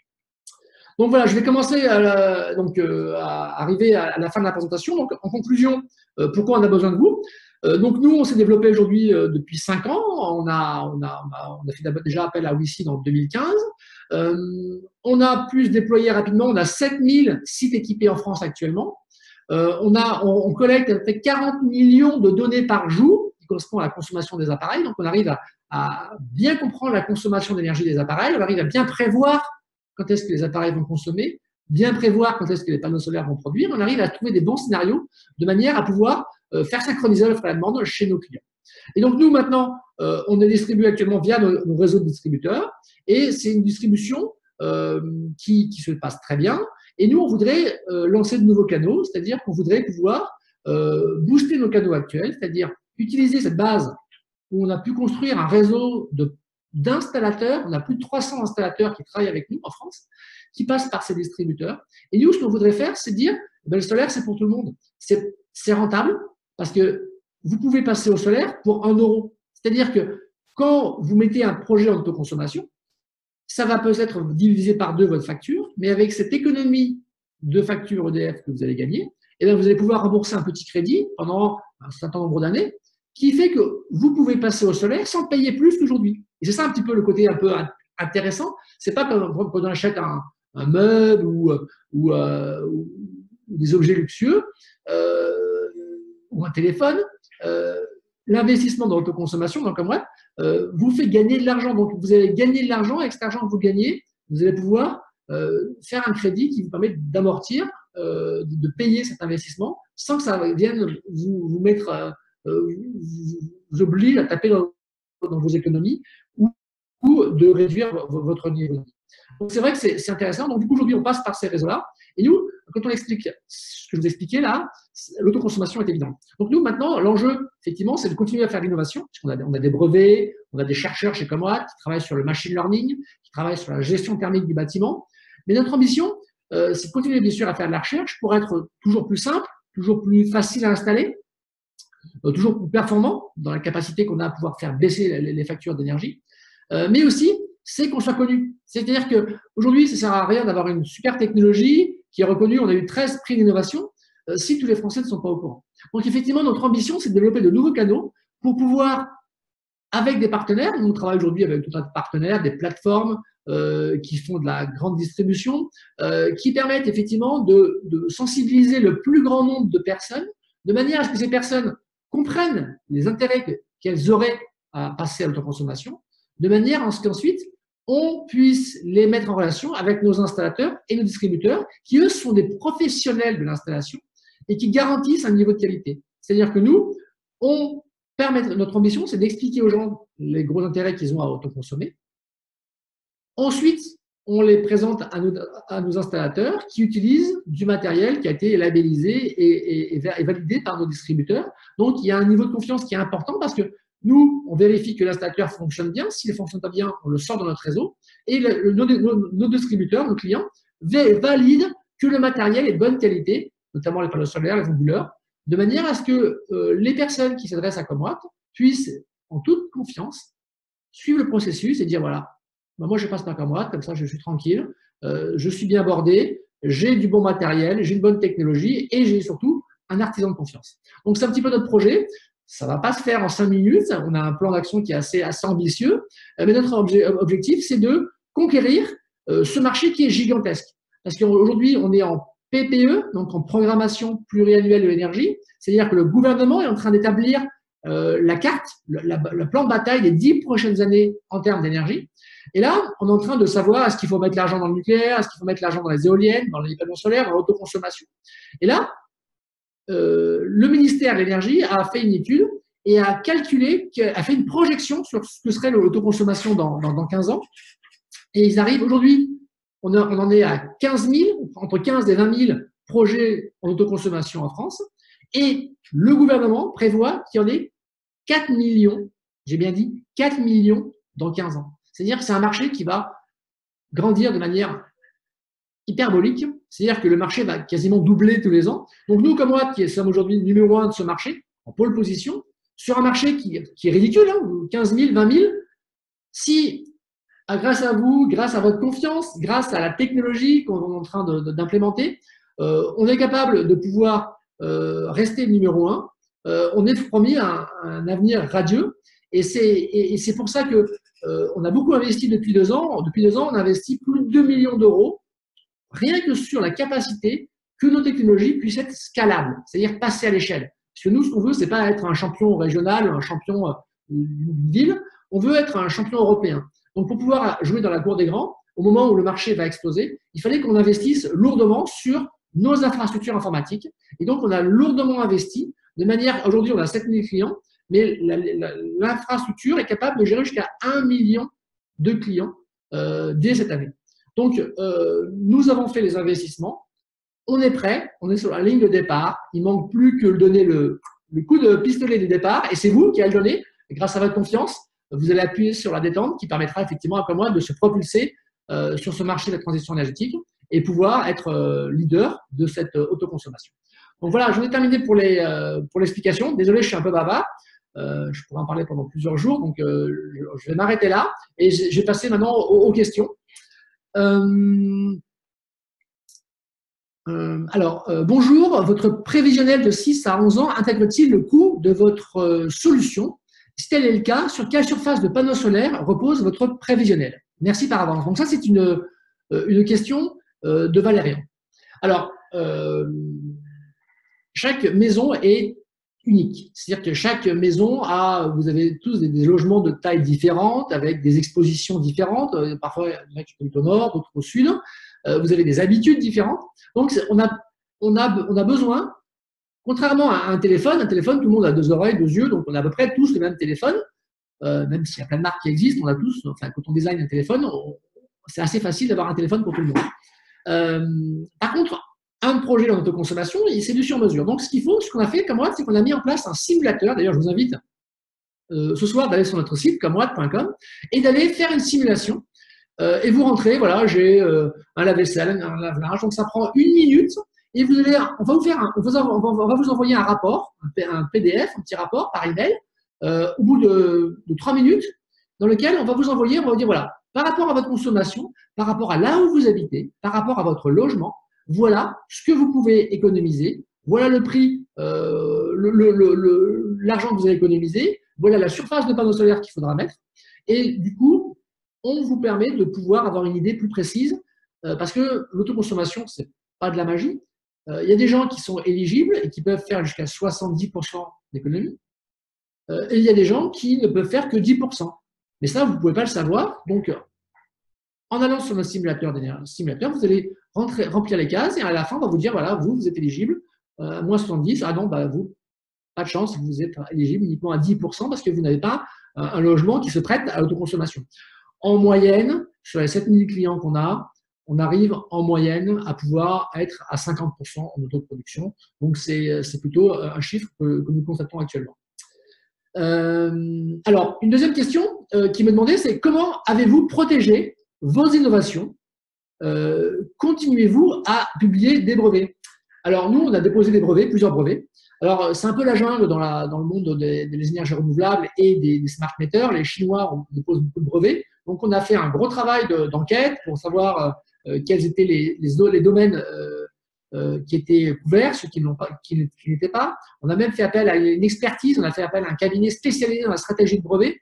Speaker 1: Donc voilà, je vais commencer à arriver à la fin de la présentation. Donc en conclusion, pourquoi on a besoin de vous? Donc nous, on s'est développé aujourd'hui depuis 5 ans. On a fait déjà appel à WICI en 2015. On a pu se déployer rapidement. On a 7000 sites équipés en France actuellement. On collecte à peu près 40 millions de données par jour, qui correspond à la consommation des appareils. Donc on arrive à bien comprendre la consommation d'énergie des appareils. On arrive à bien prévoir quand est-ce que les appareils vont consommer, bien prévoir quand est-ce que les panneaux solaires vont produire. On arrive à trouver des bons scénarios de manière à pouvoir faire synchroniser l'offre et la demande chez nos clients. Et donc, nous, maintenant, on est distribué actuellement via nos réseaux de distributeurs et c'est une distribution qui se passe très bien. Et nous, on voudrait lancer de nouveaux canaux, c'est-à-dire qu'on voudrait pouvoir booster nos canaux actuels, c'est-à-dire utiliser cette base où on a pu construire un réseau d'installateurs. On a plus de 300 installateurs qui travaillent avec nous en France, qui passent par ces distributeurs. Et nous, ce qu'on voudrait faire, c'est dire, le solaire, c'est pour tout le monde. C'est rentable parce que vous pouvez passer au solaire pour 1 euro. C'est-à-dire que quand vous mettez un projet en autoconsommation, ça va peut-être diviser par 2 votre facture, mais avec cette économie de facture EDF que vous allez gagner, vous allez pouvoir rembourser un petit crédit pendant un certain nombre d'années, qui fait que vous pouvez passer au solaire sans payer plus qu'aujourd'hui. Et c'est ça un petit peu le côté un peu intéressant. C'est pas comme quand on achète un meuble ou des objets luxueux ou un téléphone. L'investissement dans l'autoconsommation, donc comme moi, vous fait gagner de l'argent. Donc vous allez gagner de l'argent. Avec cet argent que vous gagnez, vous allez pouvoir faire un crédit qui vous permet d'amortir, de payer cet investissement sans que ça vienne vous mettre vous oblige à taper dans vos économies ou ou de réduire votre niveau de vie. Donc, c'est vrai que c'est intéressant. Donc, du coup, aujourd'hui, on passe par ces réseaux-là. Et nous, quand on explique ce que je vous expliquais là, l'autoconsommation est évidente. Donc, nous, maintenant, l'enjeu, effectivement, c'est de continuer à faire l'innovation, puisqu'on on a des brevets, on a des chercheurs chez Comwat qui travaillent sur le machine learning, qui travaillent sur la gestion thermique du bâtiment. Mais notre ambition, c'est de continuer, bien sûr, à faire de la recherche pour être toujours plus simple, toujours plus facile à installer, toujours plus performant dans la capacité qu'on a à pouvoir faire baisser les factures d'énergie, mais aussi, c'est qu'on soit connu. C'est-à-dire qu'aujourd'hui, ça ne sert à rien d'avoir une super technologie qui est reconnue. On a eu 13 prix d'innovation si tous les Français ne sont pas au courant. Donc, effectivement, notre ambition, c'est de développer de nouveaux canaux pour pouvoir, avec des partenaires, nous on travaille aujourd'hui avec tout un tas de partenaires, des plateformes qui font de la grande distribution, qui permettent effectivement de sensibiliser le plus grand nombre de personnes, de manière à ce que ces personnes comprennent les intérêts qu'elles auraient à passer à l'autoconsommation, de manière à ce qu'ensuite, on puisse les mettre en relation avec nos installateurs et nos distributeurs, qui eux sont des professionnels de l'installation et qui garantissent un niveau de qualité. C'est-à-dire que nous, notre ambition, c'est d'expliquer aux gens les gros intérêts qu'ils ont à autoconsommer. Ensuite, on les présente à nos installateurs qui utilisent du matériel qui a été labellisé et validé par nos distributeurs. Donc, il y a un niveau de confiance qui est important parce que nous, on vérifie que l'installateur fonctionne bien. S'il ne fonctionne pas bien, on le sort dans notre réseau. Et nos distributeurs, nos clients, valident que le matériel est de bonne qualité, notamment les panneaux solaires, les onduleurs, de manière à ce que les personnes qui s'adressent à Comwat puissent, en toute confiance, suivre le processus et dire, voilà, moi je passe par Comwat, comme ça je suis tranquille, je suis bien bordé, j'ai du bon matériel, j'ai une bonne technologie et j'ai surtout un artisan de confiance. Donc c'est un petit peu notre projet. Ça ne va pas se faire en 5 minutes. On a un plan d'action qui est assez ambitieux. Mais notre objectif, c'est de conquérir ce marché qui est gigantesque. Parce qu'aujourd'hui, on est en PPE, donc en programmation pluriannuelle de l'énergie. C'est-à-dire que le gouvernement est en train d'établir la carte, le plan de bataille des 10 prochaines années en termes d'énergie. Et là, on est en train de savoir est-ce qu'il faut mettre l'argent dans le nucléaire, est-ce qu'il faut mettre l'argent dans les éoliennes, dans les panneaux solaires, dans l'autoconsommation. Et là, le ministère de l'Énergie a fait une étude et a calculé, a fait une projection sur ce que serait l'autoconsommation dans 15 ans. Et ils arrivent aujourd'hui, on en est à 15 000, entre 15 et 20 000 projets en autoconsommation en France. Et le gouvernement prévoit qu'il y en ait 4 millions, j'ai bien dit 4 millions dans 15 ans. C'est-à-dire que c'est un marché qui va grandir de manière hyperbolique, c'est-à-dire que le marché va quasiment doubler tous les ans. Donc nous, comme moi, qui sommes aujourd'hui numéro 1 de ce marché, en pole position, sur un marché qui est ridicule, hein, 15 000, 20 000, si, grâce à vous, grâce à votre confiance, grâce à la technologie qu'on est en train d'implémenter, on est capable de pouvoir rester numéro 1, on est promis un avenir radieux. Et c'est pour ça que on a beaucoup investi depuis 2 ans. Depuis 2 ans, on a investi plus de 2 millions d'euros rien que sur la capacité que nos technologies puissent être scalables, c'est-à-dire passer à l'échelle. Parce que nous, ce qu'on veut, c'est pas être un champion régional, un champion d'une ville, on veut être un champion européen. Donc, pour pouvoir jouer dans la cour des grands, au moment où le marché va exploser, il fallait qu'on investisse lourdement sur nos infrastructures informatiques. Et donc, on a lourdement investi, de manière, aujourd'hui, on a 7 000 clients, mais l'infrastructure est capable de gérer jusqu'à 1 million de clients dès cette année. Donc, nous avons fait les investissements, on est prêt, on est sur la ligne de départ, il ne manque plus que de donner le coup de pistolet du départ, et c'est vous qui allez le donner, grâce à votre confiance, vous allez appuyer sur la détente qui permettra effectivement à Comwat de se propulser sur ce marché de la transition énergétique et pouvoir être leader de cette autoconsommation. Donc voilà, j'en ai terminé pour l'explication. Désolé, je suis un peu bavard. Je pourrais en parler pendant plusieurs jours, donc je vais m'arrêter là et je vais passer maintenant aux questions. Bonjour, votre prévisionnel de 6 à 11 ans intègre-t-il le coût de votre solution? Si tel est le cas, sur quelle surface de panneaux solaires repose votre prévisionnel? Merci par avance. Donc ça, c'est une question de Valérian. Alors, chaque maison est unique. C'est-à-dire que chaque maison vous avez tous des logements de taille différentes, avec des expositions différentes. Parfois, il y en a qui sont au nord, d'autres au sud. Vous avez des habitudes différentes. Donc, on a besoin, contrairement à un téléphone, tout le monde a 2 oreilles, 2 yeux, donc on a à peu près tous le même téléphone. même s'il y a plein de marques qui existent, on a tous, enfin, quand on design un téléphone, c'est assez facile d'avoir un téléphone pour tout le monde. Par contre, un projet en autoconsommation, c'est du sur-mesure. Donc, ce qu'on a fait, Comwatt, c'est qu'on a mis en place un simulateur. D'ailleurs, je vous invite ce soir d'aller sur notre site, comwatt.com, et d'aller faire une simulation. Et vous rentrez, voilà, j'ai un lave-vaisselle, un lave-linge, donc ça prend 1 minute. Et on va vous envoyer un rapport, un PDF, un petit rapport par email, au bout de 3 minutes, dans lequel on va vous dire, voilà, par rapport à votre consommation, par rapport à là où vous habitez, par rapport à votre logement, voilà ce que vous pouvez économiser, voilà le prix, l'argent que vous avez économisé, voilà la surface de panneaux solaires qu'il faudra mettre. Et du coup, on vous permet de pouvoir avoir une idée plus précise, parce que l'autoconsommation, ce n'est pas de la magie. Il y a des gens qui sont éligibles et qui peuvent faire jusqu'à 70% d'économie. Et il y a des gens qui ne peuvent faire que 10%. Mais ça, vous ne pouvez pas le savoir. Donc, en allant sur notre simulateur, vous allez remplir les cases et à la fin, on va vous dire, voilà, vous êtes éligible, moins 70, ah non, bah, vous, pas de chance, vous êtes éligible uniquement à 10% parce que vous n'avez pas un logement qui se prête à l'autoconsommation. En moyenne, sur les 7000 clients qu'on a, on arrive en moyenne à pouvoir être à 50% en autoproduction. Donc, c'est plutôt un chiffre que nous constatons actuellement. Alors, une deuxième question qui me demandait, c'est comment avez-vous protégé vos innovations? Continuez-vous à publier des brevets? Alors, nous, on a déposé des brevets, plusieurs brevets. Alors, c'est un peu la jungle dans le monde des énergies renouvelables et des smart meters. Les Chinois déposent beaucoup de brevets. Donc, on a fait un gros travail d'enquête pour savoir quels étaient les domaines qui étaient couverts, ceux qui n'étaient pas. On a même fait appel à une expertise, on a fait appel à un cabinet spécialisé dans la stratégie de brevet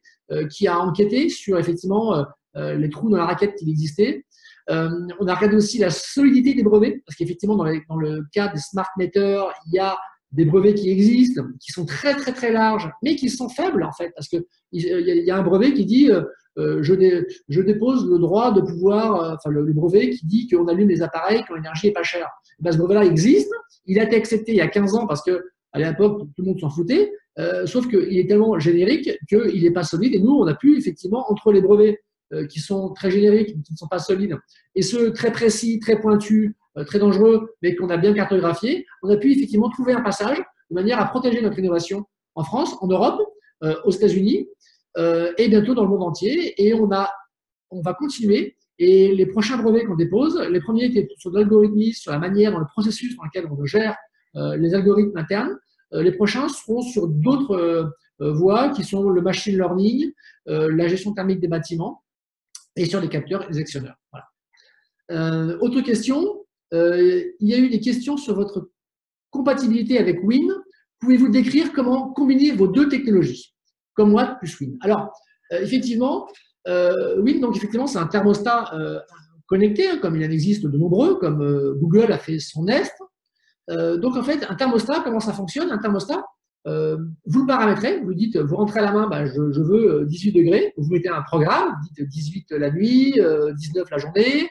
Speaker 1: qui a enquêté sur effectivement les trous dans la raquette qui existaient. On a regardé aussi la solidité des brevets, parce qu'effectivement, dans le cas des smart meters, il y a des brevets qui existent, qui sont très, très, très larges, mais qui sont faibles, en fait, parce qu'il y a un brevet qui dit je dépose le droit de pouvoir, enfin, le brevet qui dit qu'on allume les appareils quand l'énergie est pas chère. Ben, ce brevet-là existe, il a été accepté il y a 15 ans parce qu'à l'époque, tout le monde s'en foutait, sauf qu'il est tellement générique qu'il n'est pas solide, et nous, on a pu, effectivement, entre les brevets qui sont très génériques, qui ne sont pas solides, et ceux très précis, très pointus, très dangereux, mais qu'on a bien cartographié, on a pu effectivement trouver un passage de manière à protéger notre innovation en France, en Europe, aux États-Unis et bientôt dans le monde entier. Et on va continuer. Et les prochains brevets qu'on dépose, les premiers étaient sur l'algorithmie, sur la manière, dans le processus dans lequel on gère les algorithmes internes. Les prochains seront sur d'autres voies qui sont le machine learning, la gestion thermique des bâtiments et sur les capteurs et les actionneurs. Voilà. Autre question, il y a eu des questions sur votre compatibilité avec Win. Pouvez-vous décrire comment combiner vos deux technologies, Comwatt plus Win? Alors, effectivement, Win, donc effectivement, c'est un thermostat connecté, comme il en existe de nombreux, comme Google a fait son Nest. Donc, en fait, un thermostat, comment ça fonctionne? Un thermostat, vous le paramétrez, vous dites, vous rentrez à la main, je veux 18 degrés, vous mettez un programme, vous dites 18 la nuit, 19 la journée,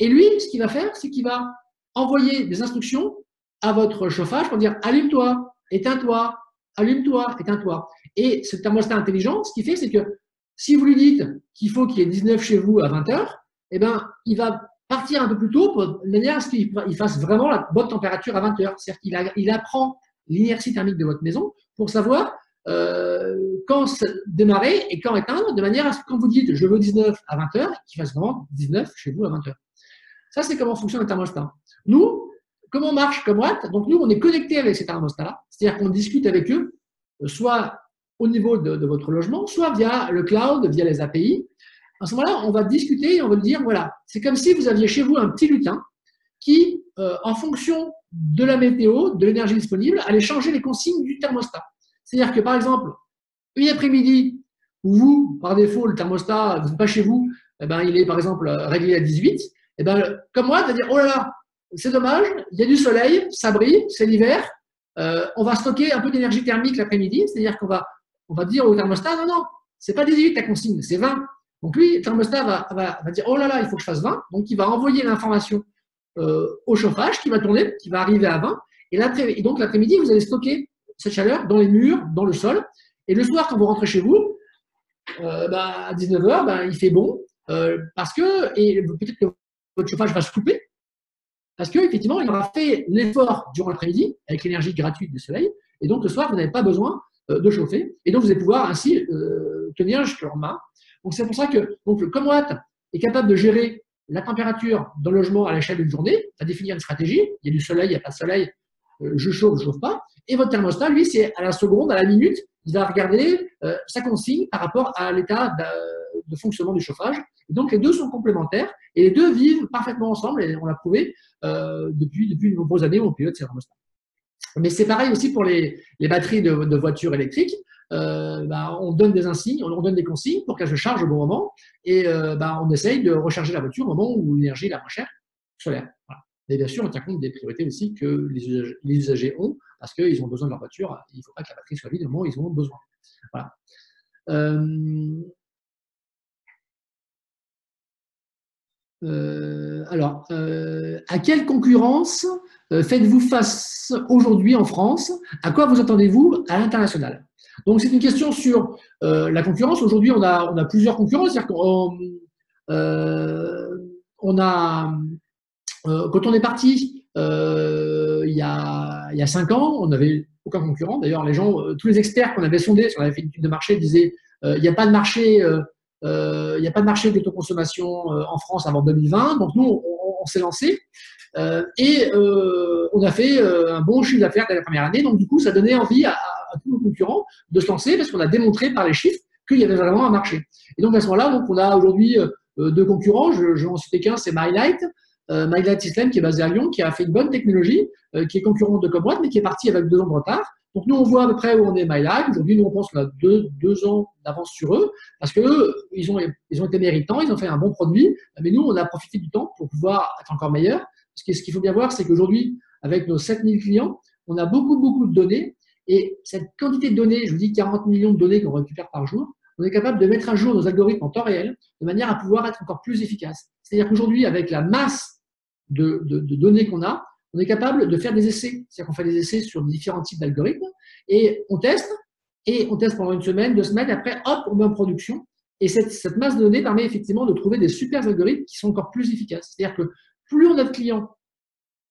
Speaker 1: et lui, ce qu'il va faire, c'est qu'il va envoyer des instructions à votre chauffage pour dire allume-toi, éteins-toi, allume-toi, éteins-toi. Et ce thermostat intelligent, ce qu'il fait, c'est que si vous lui dites qu'il faut qu'il y ait 19 chez vous à 20h, eh ben, il va partir un peu plus tôt de manière à ce qu'il fasse vraiment la bonne température à 20h. C'est-à-dire qu'il apprend l'inertie thermique de votre maison pour savoir quand démarrer et quand éteindre, de manière à ce que quand vous dites je veux 19 à 20h, qu'il fasse vraiment 19 chez vous à 20h. Ça, c'est comment fonctionne un thermostat. Nous, comment marche Comwatt? Donc, nous, on est connecté avec ces thermostats-là, c'est-à-dire qu'on discute avec eux, soit au niveau de votre logement, soit via le cloud, via les API. À ce moment-là, on va discuter et on va dire, voilà, c'est comme si vous aviez chez vous un petit lutin qui, en fonction de la météo, de l'énergie disponible, allait changer les consignes du thermostat. C'est-à-dire que, par exemple, une après-midi, où vous, par défaut, le thermostat, vous n'êtes pas chez vous, eh ben, il est, par exemple, réglé à 18, eh ben, comme moi, c'est-à-dire, oh là là, c'est dommage, il y a du soleil, ça brille, c'est l'hiver, on va stocker un peu d'énergie thermique l'après-midi, c'est-à-dire qu'on va dire au thermostat, non, non, c'est pas 18 ta consigne, c'est 20. Donc lui, le thermostat va dire, oh là là, il faut que je fasse 20. Donc il va envoyer l'information au chauffage qui va tourner, qui va arriver à 20. Et donc l'après-midi, vous allez stocker cette chaleur dans les murs, dans le sol. Et le soir, quand vous rentrez chez vous, à 19h, il fait bon, parce que, et peut-être que votre chauffage va se couper, parce qu'effectivement, il aura fait l'effort durant l'après-midi avec l'énergie gratuite du soleil, et donc le soir, vous n'avez pas besoin de chauffer, et donc vous allez pouvoir ainsi tenir jusqu'au lendemain. Donc c'est pour ça que donc, le ComWatt est capable de gérer la température dans le logement à l'échelle d'une journée, à définir une stratégie, il y a du soleil, il n'y a pas de soleil, je chauffe, je ne chauffe pas, et votre thermostat, lui, c'est à la seconde, à la minute, il va regarder sa consigne par rapport à l'état de fonctionnement du chauffage. Et donc les deux sont complémentaires, et les deux vivent parfaitement ensemble, et on l'a prouvé depuis de nombreuses années où on pilote ces thermostats. Mais c'est pareil aussi pour les batteries de voitures électriques. On donne des insignes, on donne des consignes pour qu'elles se chargent au bon moment, et on essaye de recharger la voiture au moment où l'énergie est la moins chère, solaire. Voilà. Mais bien sûr, on tient compte des priorités aussi que les usagers ont, parce qu'ils ont besoin de leur voiture. Il ne faut pas que la batterie soit vide au moment où ils en ont besoin. Voilà. À quelle concurrence faites-vous face aujourd'hui en France? À quoi vous attendez-vous à l'international? Donc, c'est une question sur la concurrence. Aujourd'hui, on a plusieurs concurrents. C'est-à-dire qu'on quand on est parti il y a 5 ans, on n'avait aucun concurrent. D'ailleurs, tous les experts qu'on avait sondés, si on avait fait une étude de marché, disaient il n'y a pas de marché. Il n'y a pas de marché d'autoconsommation en France avant 2020. Donc, nous, on s'est lancé et on a fait un bon chiffre d'affaires dès la première année. Donc, du coup, ça donnait envie à tous nos concurrents de se lancer parce qu'on a démontré par les chiffres qu'il y avait vraiment un marché. Et donc, à ce moment-là, donc, on a aujourd'hui 2 concurrents. Je vais en citer qu'un, c'est MyLight. MyLight System, qui est basé à Lyon, qui a fait une bonne technologie, qui est concurrent de ComWatt, mais qui est parti avec 2 ans de retard. Donc, nous, on voit à peu près où on est MyLight. Aujourd'hui, nous, on pense qu'on a 2 ans d'avance sur eux parce qu'ils ont été méritants, ils ont fait un bon produit. Mais nous, on a profité du temps pour pouvoir être encore meilleurs. Parce que ce qu'il faut bien voir, c'est qu'aujourd'hui, avec nos 7000 clients, on a beaucoup de données. Et cette quantité de données, je vous dis 40 millions de données qu'on récupère par jour, on est capable de mettre à jour nos algorithmes en temps réel de manière à pouvoir être encore plus efficace. C'est-à-dire qu'aujourd'hui, avec la masse de données qu'on a, on est capable de faire des essais. C'est-à-dire qu'on fait des essais sur différents types d'algorithmes et on teste pendant 1 semaine, 2 semaines, après, hop, on met en production. Et cette masse de données permet effectivement de trouver des super algorithmes qui sont encore plus efficaces. C'est-à-dire que plus on a de clients,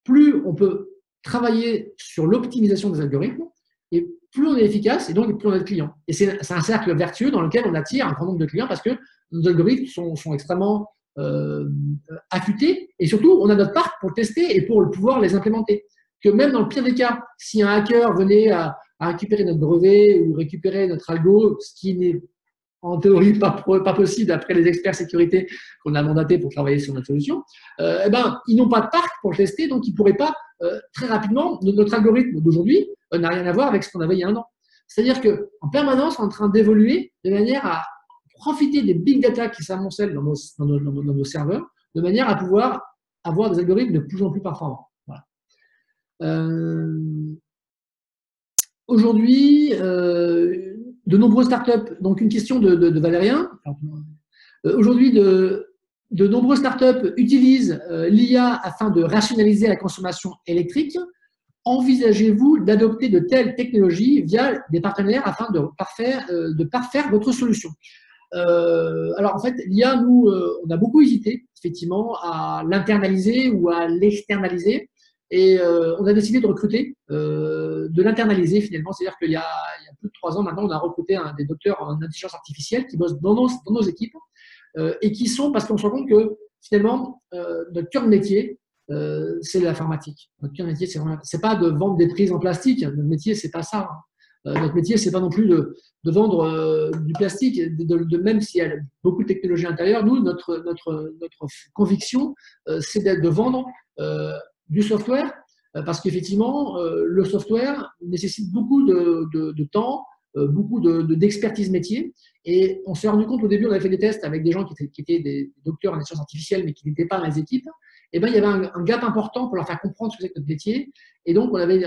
Speaker 1: plus on peut travailler sur l'optimisation des algorithmes, et plus on est efficace, et donc plus on a de clients. Et c'est un cercle vertueux dans lequel on attire un grand nombre de clients parce que nos algorithmes sont extrêmement affûtés, et surtout, on a notre parc pour le tester et pour pouvoir les implémenter. Que même dans le pire des cas, si un hacker venait à récupérer notre brevet ou récupérer notre algo, ce qui n'est en théorie pas possible d'après les experts sécurité qu'on a mandatés pour travailler sur notre solution, ils n'ont pas de parc pour le tester, donc ils ne pourraient pas très rapidement, notre algorithme d'aujourd'hui n'a rien à voir avec ce qu'on avait il y a 1 an. C'est-à-dire qu'en permanence, on est en train d'évoluer de manière à profiter des big data qui s'amoncellent dans nos serveurs, de manière à pouvoir avoir des algorithmes de plus en plus performants. Voilà. Aujourd'hui, de nombreuses startups, donc une question de Valérien. Aujourd'hui, de nombreuses startups utilisent l'IA afin de rationaliser la consommation électrique. Envisagez-vous d'adopter de telles technologies via des partenaires afin de parfaire votre solution? Alors en fait, l'IA, nous, on a beaucoup hésité effectivement à l'internaliser ou à l'externaliser. Et on a décidé de recruter, de l'internaliser finalement. C'est-à-dire qu'il y a plus de 3 ans maintenant, on a recruté des docteurs en intelligence artificielle qui bossent dans nos équipes et qui sont, parce qu'on se rend compte que finalement, notre cœur de métier, c'est l'informatique. Notre cœur de métier, c'est pas de vendre des prises en plastique. Notre métier, c'est pas ça. Notre métier, c'est pas non plus de vendre du plastique, même s'il y a beaucoup de technologies à l'intérieur. Nous, notre conviction, c'est de vendre du software, parce qu'effectivement, le software nécessite beaucoup de temps, beaucoup d'expertise métier. Et on s'est rendu compte au début, on avait fait des tests avec des gens qui étaient des docteurs en intelligence artificielle, mais qui n'étaient pas dans les équipes. Et il y avait un gap important pour leur faire comprendre ce que c'est que notre métier. Et donc, on avait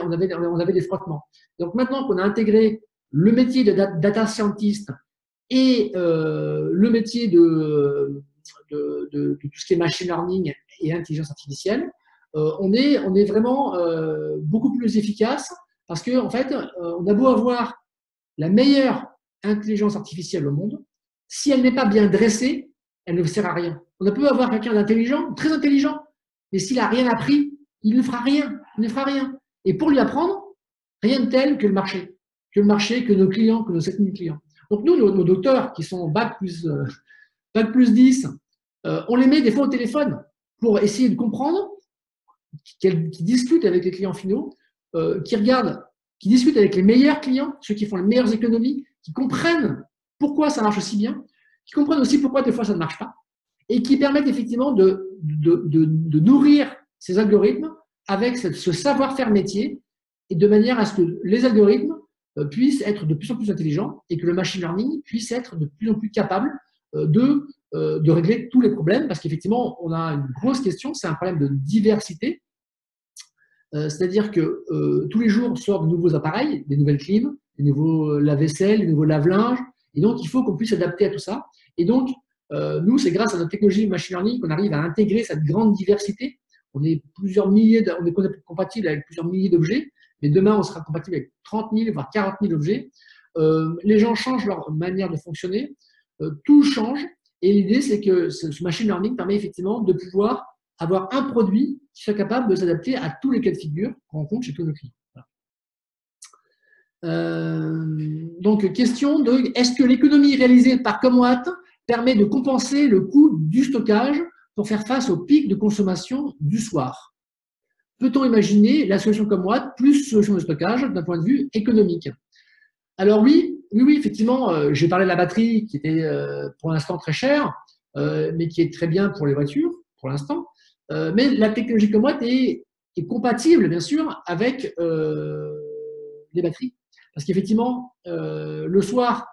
Speaker 1: des frottements. Donc, maintenant qu'on a intégré le métier de data scientist et le métier de tout ce qui est machine learning et intelligence artificielle, on est vraiment beaucoup plus efficace parce qu'en fait, on a beau avoir la meilleure intelligence artificielle au monde, si elle n'est pas bien dressée, elle ne sert à rien. On peut avoir quelqu'un d'intelligent, très intelligent, mais s'il n'a rien appris, il ne fera rien. Il ne fera rien. Et pour lui apprendre, rien de tel que le marché. Que nos clients, que nos 7000 clients. Donc nous, nos docteurs qui sont bac plus 10, on les met des fois au téléphone pour essayer de comprendre, qui discutent avec les clients finaux, qui regardent, qui discutent avec les meilleurs clients, ceux qui font les meilleures économies, qui comprennent pourquoi ça marche aussi bien, qui comprennent aussi pourquoi des fois ça ne marche pas, et qui permettent effectivement de nourrir ces algorithmes avec ce savoir-faire métier, et de manière à ce que les algorithmes puissent être de plus en plus intelligents et que le machine learning puisse être de plus en plus capable de régler tous les problèmes, parce qu'effectivement, on a une grosse question, c'est un problème de diversité, c'est-à-dire que tous les jours sortent de nouveaux appareils, des nouvelles clim, des nouveaux lave-vaisselle, des nouveaux lave-linge, et donc il faut qu'on puisse s'adapter à tout ça. Et donc, nous, c'est grâce à notre technologie machine learning qu'on arrive à intégrer cette grande diversité. On est compatible avec plusieurs milliers d'objets, mais demain, on sera compatible avec 30 000, voire 40 000 objets. Les gens changent leur manière de fonctionner, tout change, et l'idée, c'est que ce machine learning permet effectivement de pouvoir avoir un produit qui soit capable de s'adapter à tous les cas de figure qu'on rencontre chez tous nos clients. Donc, question de est-ce que l'économie réalisée par Comwatt permet de compenser le coût du stockage pour faire face au pic de consommation du soir? Peut-on imaginer la solution Comwatt plus solution de stockage d'un point de vue économique? Alors oui, effectivement, j'ai parlé de la batterie qui était pour l'instant très chère, mais qui est très bien pour les voitures, pour l'instant. Mais la technologie Comwatt est compatible, bien sûr, avec les batteries. Parce qu'effectivement, le soir,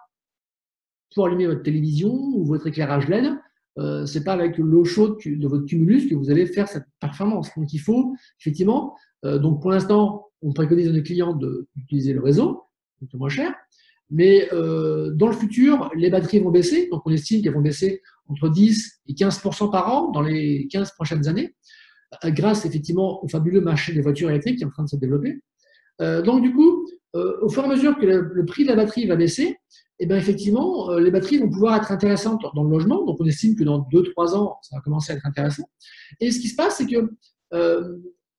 Speaker 1: pour allumer votre télévision ou votre éclairage LED, ce n'est pas avec l'eau chaude de votre cumulus que vous allez faire cette performance. Donc il faut, effectivement, donc pour l'instant, on préconise à nos clients d'utiliser le réseau, c'est moins cher. Mais dans le futur, les batteries vont baisser. Donc on estime qu'elles vont baisser entre 10 et 15% par an dans les 15 prochaines années, grâce effectivement au fabuleux marché des voitures électriques qui est en train de se développer. Donc du coup, au fur et à mesure que le prix de la batterie va baisser, et bien effectivement, les batteries vont pouvoir être intéressantes dans le logement. Donc on estime que dans 2-3 ans, ça va commencer à être intéressant. Et ce qui se passe, c'est que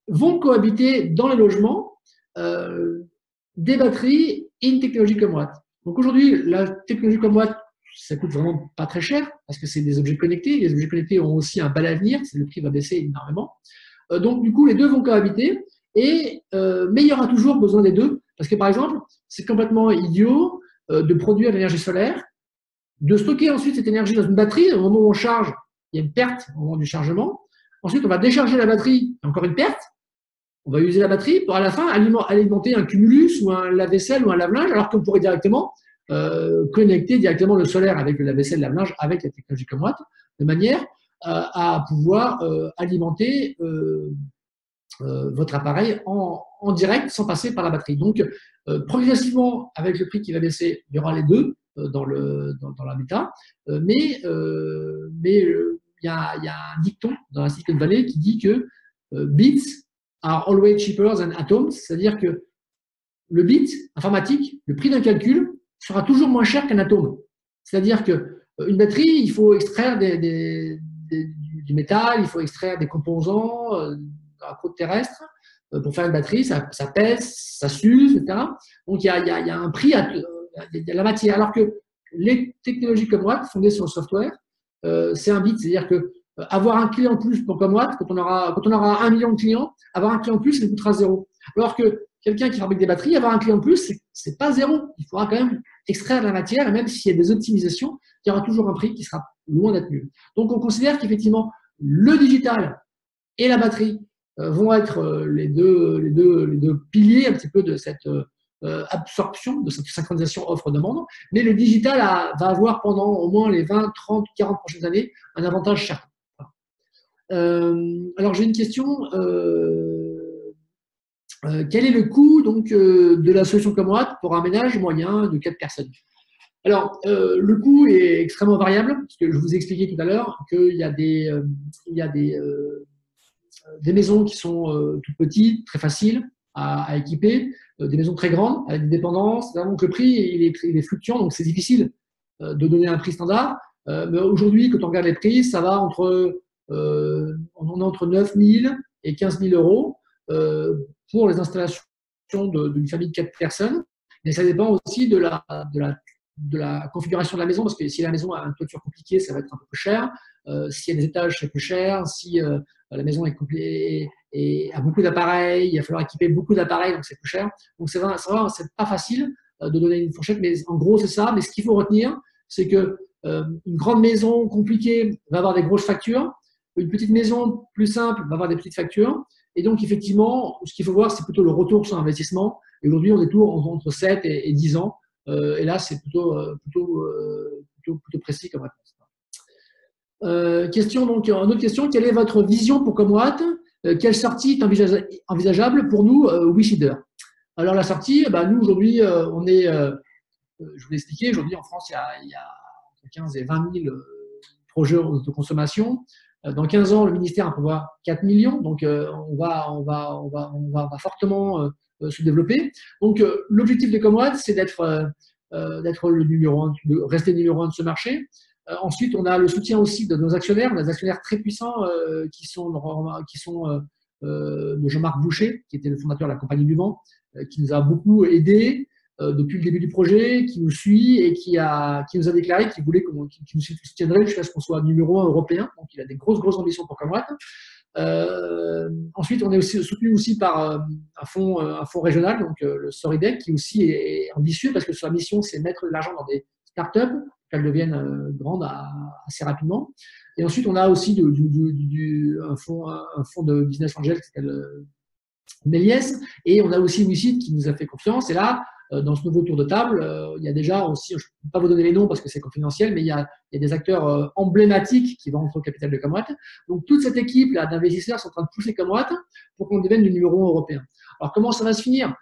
Speaker 1: vont cohabiter dans les logements des batteries et une technologie Comwatt. Donc aujourd'hui, la technologie Comwatt, ça coûte vraiment pas très cher parce que c'est des objets connectés. Les objets connectés ont aussi un bel avenir, le prix va baisser énormément. Donc du coup, les deux vont cohabiter, mais il y aura toujours besoin des deux parce que par exemple, c'est complètement idiot de produire de l'énergie solaire, de stocker ensuite cette énergie dans une batterie. Au moment où on charge, il y a une perte au moment du chargement. Ensuite, on va décharger la batterie, encore une perte. On va user la batterie pour à la fin alimenter un cumulus ou un lave-vaisselle ou un lave-linge, alors qu'on pourrait directement connecter directement le solaire avec le lave-vaisselle, le lave-linge, avec la technologie Comwatt, de manière à pouvoir alimenter votre appareil en direct sans passer par la batterie. Donc, progressivement, avec le prix qui va baisser, il y aura les deux dans la méta, mais il y a un dicton dans la Silicon Valley qui dit que bits are always cheaper than atoms, c'est-à-dire que le bit informatique, le prix d'un calcul, sera toujours moins cher qu'un atome. C'est-à-dire qu'une batterie, il faut extraire du métal, il faut extraire des composants dans la croûte terrestre pour faire une batterie, ça pèse, ça s'use, etc. Donc il y a un prix à la matière. Alors que les technologies Comwatt, fondées sur le software, c'est un bit, c'est-à-dire que avoir un client plus pour Comwatt, quand on aura 1 million de clients, avoir un client plus, ça coûtera zéro. Alors que quelqu'un qui fabrique des batteries, avoir un client de plus, c'est pas zéro. Il faudra quand même extraire de la matière, et même s'il y a des optimisations, il y aura toujours un prix qui sera loin d'être nul. Donc on considère qu'effectivement, le digital et la batterie vont être les deux piliers un petit peu de cette absorption, de cette synchronisation offre-demande. Mais le digital va avoir pendant au moins les 20, 30, 40 prochaines années un avantage certain. Alors j'ai une question. Quel est le coût donc, de la solution Comwatt pour un ménage moyen de 4 personnes? Alors, le coût est extrêmement variable, parce que je vous ai expliqué tout à l'heure qu'il y a des maisons qui sont toutes petites, très faciles à équiper, des maisons très grandes, avec des dépendances. Donc le prix il est fluctuant, donc c'est difficile de donner un prix standard. Mais aujourd'hui, quand on regarde les prix, ça va on en a entre 9 000 et 15 000 euros pour les installations d'une famille de 4 personnes. Mais ça dépend aussi de la configuration de la maison, parce que si la maison a une toiture compliquée, ça va être un peu plus cher. S'il y a des étages, c'est plus cher. Si la maison est a beaucoup d'appareils, il va falloir équiper beaucoup d'appareils, donc c'est plus cher. Donc c'est pas facile de donner une fourchette, mais en gros c'est ça. Mais ce qu'il faut retenir, c'est que une grande maison compliquée va avoir des grosses factures, une petite maison plus simple va avoir des petites factures. Et donc effectivement, ce qu'il faut voir, c'est plutôt le retour sur investissement. Et aujourd'hui, on est toujours entre 7 et 10 ans. Et là, c'est plutôt précis comme réponse. Question donc, une autre question, quelle est votre vision pour Comwatt? Quelle sortie est envisageable pour nous, WeSeeder? Alors la sortie, nous aujourd'hui, on est, je vous l'ai expliqué, aujourd'hui en France, il y a entre 15 et 20 000 projets de consommation. Dans 15 ans, le ministère prévoit 4 millions, donc on va fortement se développer. Donc l'objectif de Comwatt, c'est d'être le numéro 1, de rester numéro 1 de ce marché. Ensuite, on a le soutien aussi de nos actionnaires. On a des actionnaires très puissants qui sont de Jean-Marc Boucher, qui était le fondateur de la Compagnie du Mans, qui nous a beaucoup aidés depuis le début du projet, qui nous suit et qui nous a déclaré qu'il voulait qu'il nous soutiendrait jusqu'à ce qu'on soit numéro 1 européen. Donc, il a des grosses ambitions pour Comwatt. Ensuite, on est aussi soutenu aussi par un fonds régional, donc le Soridec, qui aussi est ambitieux parce que sa mission, c'est mettre de l'argent dans des startups, qu'elles deviennent grandes assez rapidement. Et ensuite, on a aussi un fonds de business angel qui s'appelle Méliès, et on a aussi WeSeed qui nous a fait confiance. Et là, dans ce nouveau tour de table, il y a déjà aussi, je ne peux pas vous donner les noms parce que c'est confidentiel, mais il y a des acteurs emblématiques qui vont rentrer au capital de Comwatt. Donc toute cette équipe d'investisseurs sont en train de pousser Comwatt pour qu'on devienne le numéro 1 européen. Alors comment ça va se finir?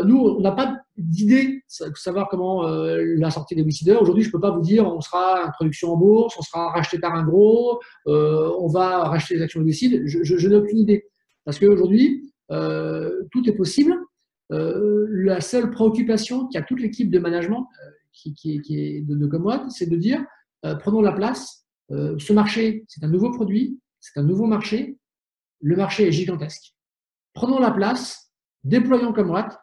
Speaker 1: Nous, on n'a pas d'idée de savoir comment la sortie des WeSeeder. Aujourd'hui, je ne peux pas vous dire on sera introduction en bourse, on sera racheté par un gros, on va racheter les actions de WeSeed. Je n'ai aucune idée. Parce qu'aujourd'hui, tout est possible. La seule préoccupation qu'a toute l'équipe de management qui est de Comwatt, c'est de dire prenons la place. Ce marché, c'est un nouveau produit, c'est un nouveau marché. Le marché est gigantesque. Prenons la place, déployons Comwatt.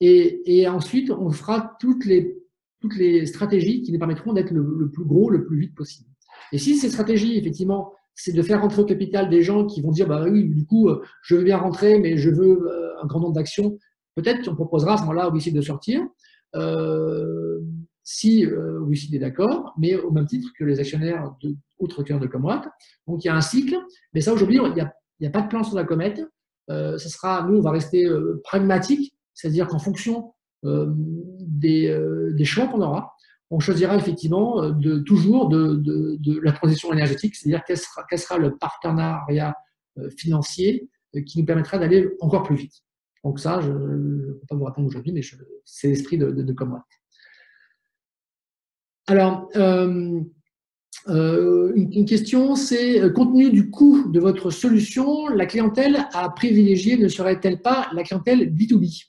Speaker 1: Et ensuite, on fera toutes les stratégies qui nous permettront d'être le plus gros, le plus vite possible. Et si ces stratégies, effectivement, c'est de faire rentrer au capital des gens qui vont dire oui, du coup, je veux bien rentrer, mais je veux un grand nombre d'actions, peut-être qu'on proposera à ce moment-là au WeSeed de sortir, si WeSeed est d'accord, mais au même titre que les actionnaires autres cœurs de Comwatt. Donc il y a un cycle, mais ça aujourd'hui, il n'y a pas de plan sur la comète. Nous, on va rester pragmatique. C'est-à-dire qu'en fonction des choix qu'on aura, on choisira effectivement toujours de la transition énergétique, c'est-à-dire quel sera le partenariat financier qui nous permettra d'aller encore plus vite. Donc ça, je ne peux pas vous répondre aujourd'hui, mais c'est l'esprit de Comwatt. Alors, une question, c'est compte tenu du coût de votre solution, la clientèle à privilégier ne serait-elle pas la clientèle B2B?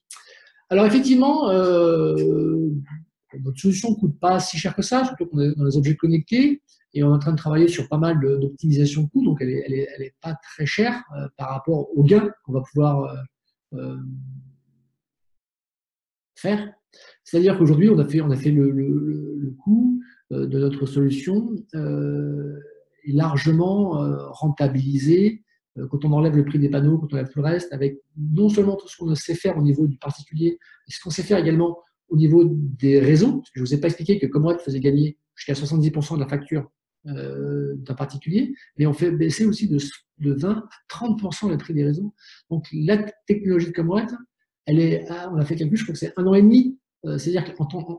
Speaker 1: Alors effectivement, votre solution ne coûte pas si cher que ça, surtout qu'on est dans les objets connectés et on est en train de travailler sur pas mal d'optimisation de coûts, donc elle est pas très chère par rapport aux gains qu'on va pouvoir faire. C'est-à-dire qu'aujourd'hui, on a fait le coût de notre solution est largement rentabilisé quand on enlève le prix des panneaux, quand on enlève tout le reste, avec non seulement tout ce qu'on sait faire au niveau du particulier, mais ce qu'on sait faire également au niveau des réseaux. Parce que je ne vous ai pas expliqué que Comwatt faisait gagner jusqu'à 70% de la facture d'un particulier, mais on fait baisser aussi de 20 à 30% le prix des réseaux. Donc la technologie de Comwatt, on a fait calcul, je crois que c'est 1 an et demi, c'est-à-dire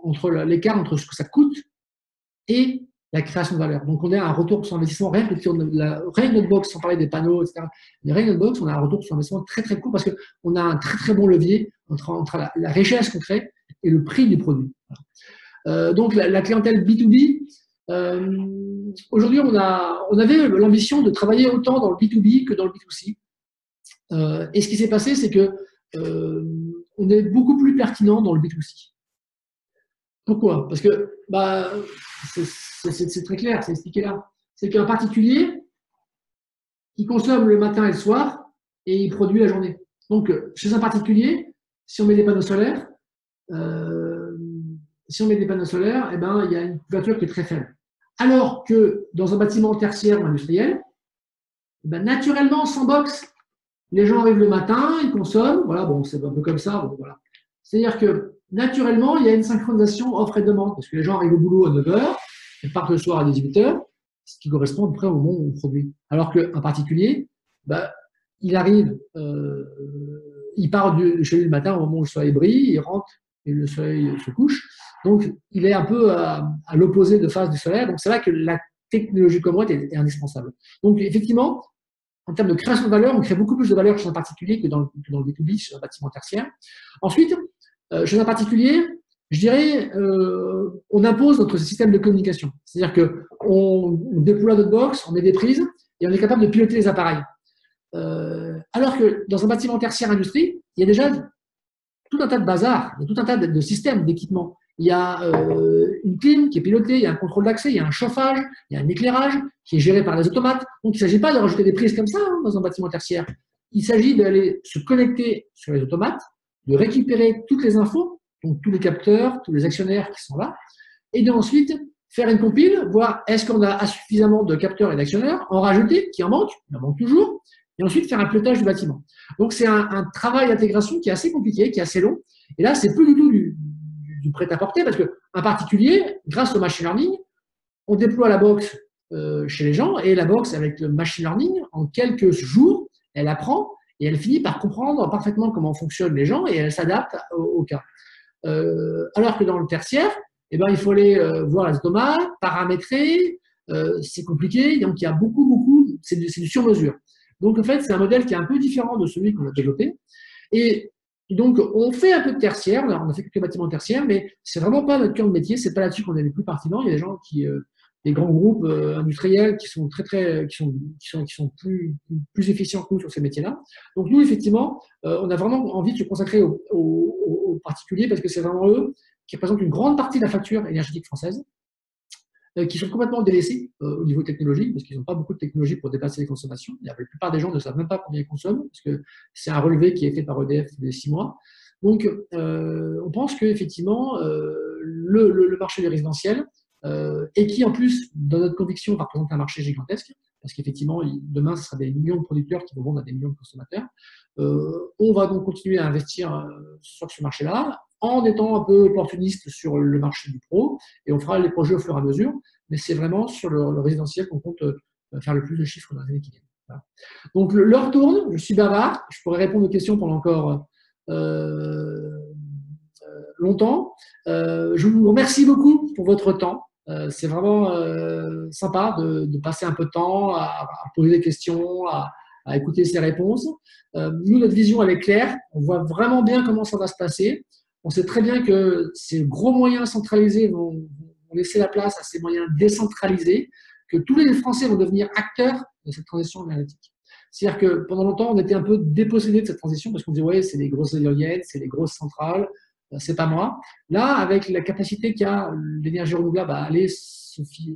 Speaker 1: entre l'écart entre ce que ça coûte et la création de valeur. Donc, on a un retour sur investissement, rien que notre box, sans parler des panneaux, etc. Mais rien que notre box, on a un retour sur investissement très, très court parce qu'on a un très, très bon levier entre la richesse qu'on crée et le prix du produit. Donc, la clientèle B2B, aujourd'hui, on avait l'ambition de travailler autant dans le B2B que dans le B2C. Et ce qui s'est passé, c'est que on est beaucoup plus pertinent dans le B2C. Pourquoi? Parce que c'est très clair, c'est expliqué là. C'est qu'un particulier, il consomme le matin et le soir et il produit la journée. Donc, chez un particulier, si on met des panneaux solaires, euh, eh ben, il y a une couverture qui est très faible. Alors que dans un bâtiment tertiaire ou industriel, eh ben, naturellement, sans box, les gens arrivent le matin, ils consomment, voilà, bon, c'est un peu comme ça, bon, voilà. C'est-à-dire que naturellement, il y a une synchronisation offre et demande, parce que les gens arrivent au boulot à 9 heures, ils partent le soir à 18 heures, ce qui correspond à peu près au moment où on produit. Alors qu'un particulier, bah, il arrive, il part chez lui le matin au moment où le soleil brille, il rentre et le soleil se couche. Donc, il est un peu à l'opposé de phase du solaire. Donc, c'est là que la technologie comme est indispensable. Donc, effectivement, en termes de création de valeur, on crée beaucoup plus de valeur chez un particulier que dans le B2B, chez un bâtiment tertiaire. Ensuite, chez un particulier, je dirais, on impose notre système de communication. C'est-à-dire qu'on déploie notre box, on met des prises et on est capable de piloter les appareils. Alors que dans un bâtiment tertiaire industrie, il y a déjà tout un tas de bazar, il y a tout un tas de systèmes, d'équipements. Il y a une clim qui est pilotée, il y a un contrôle d'accès, il y a un chauffage, il y a un éclairage qui est géré par les automates. Donc, il ne s'agit pas de rajouter des prises comme ça dans un bâtiment tertiaire. Il s'agit d'aller se connecter sur les automates, de récupérer toutes les infos, donc tous les capteurs, tous les actionnaires qui sont là, et d'ensuite faire une compile, voir est-ce qu'on a suffisamment de capteurs et d'actionnaires, en rajouter, qui en manque, il en manque toujours, et ensuite faire un pilotage du bâtiment. Donc, c'est un travail d'intégration qui est assez compliqué, qui est assez long. Et là, c'est plus du tout du prêt-à-porter, parce qu'un particulier, grâce au machine learning, on déploie la box chez les gens, et la box, avec le machine learning, en quelques jours, elle apprend et elle finit par comprendre parfaitement comment fonctionnent les gens et elle s'adapte au cas. Alors que dans le tertiaire, eh ben, il faut aller voir les automates, paramétrer, c'est compliqué, donc il y a beaucoup, c'est du sur-mesure. Donc en fait, c'est un modèle qui est un peu différent de celui qu'on a développé. Et donc, on fait un peu de tertiaire, on a fait quelques bâtiments tertiaires, mais c'est vraiment pas notre cœur de métier, c'est pas là-dessus qu'on est les plus pertinents. Il y a des gens des grands groupes industriels qui sont plus efficients que nous sur ces métiers-là. Donc nous, effectivement, on a vraiment envie de se consacrer aux particuliers parce que c'est vraiment eux qui représentent une grande partie de la facture énergétique française, qui sont complètement délaissés au niveau technologique, parce qu'ils n'ont pas beaucoup de technologie pour dépasser les consommations. La plupart des gens ne savent même pas combien ils consomment, parce que c'est un relevé qui est fait par EDF tous les 6 mois. Donc, on pense qu'effectivement, le marché des résidentiels, et qui en plus, dans notre conviction, va représenter un marché gigantesque, parce qu'effectivement, demain, ce sera des millions de producteurs qui vont vendre à des millions de consommateurs. On va donc continuer à investir sur ce marché-là, en étant un peu opportuniste sur le marché du pro, et on fera les projets au fur et à mesure, mais c'est vraiment sur le résidentiel qu'on compte faire le plus de chiffres dans les années qui viennent. Voilà. Donc l'heure tourne, je suis bavard, je pourrais répondre aux questions pendant encore longtemps. Je vous remercie beaucoup pour votre temps. C'est vraiment sympa de passer un peu de temps à poser des questions, à écouter ces réponses. Nous, notre vision, elle est claire. On voit vraiment bien comment ça va se passer. On sait très bien que ces gros moyens centralisés vont laisser la place à ces moyens décentralisés, que tous les Français vont devenir acteurs de cette transition énergétique. C'est-à-dire que pendant longtemps, on était un peu dépossédés de cette transition parce qu'on disait, ouais, c'est les grosses éoliennes, c'est les grosses centrales, c'est pas moi. Là, avec la capacité qu'a l'énergie renouvelable à aller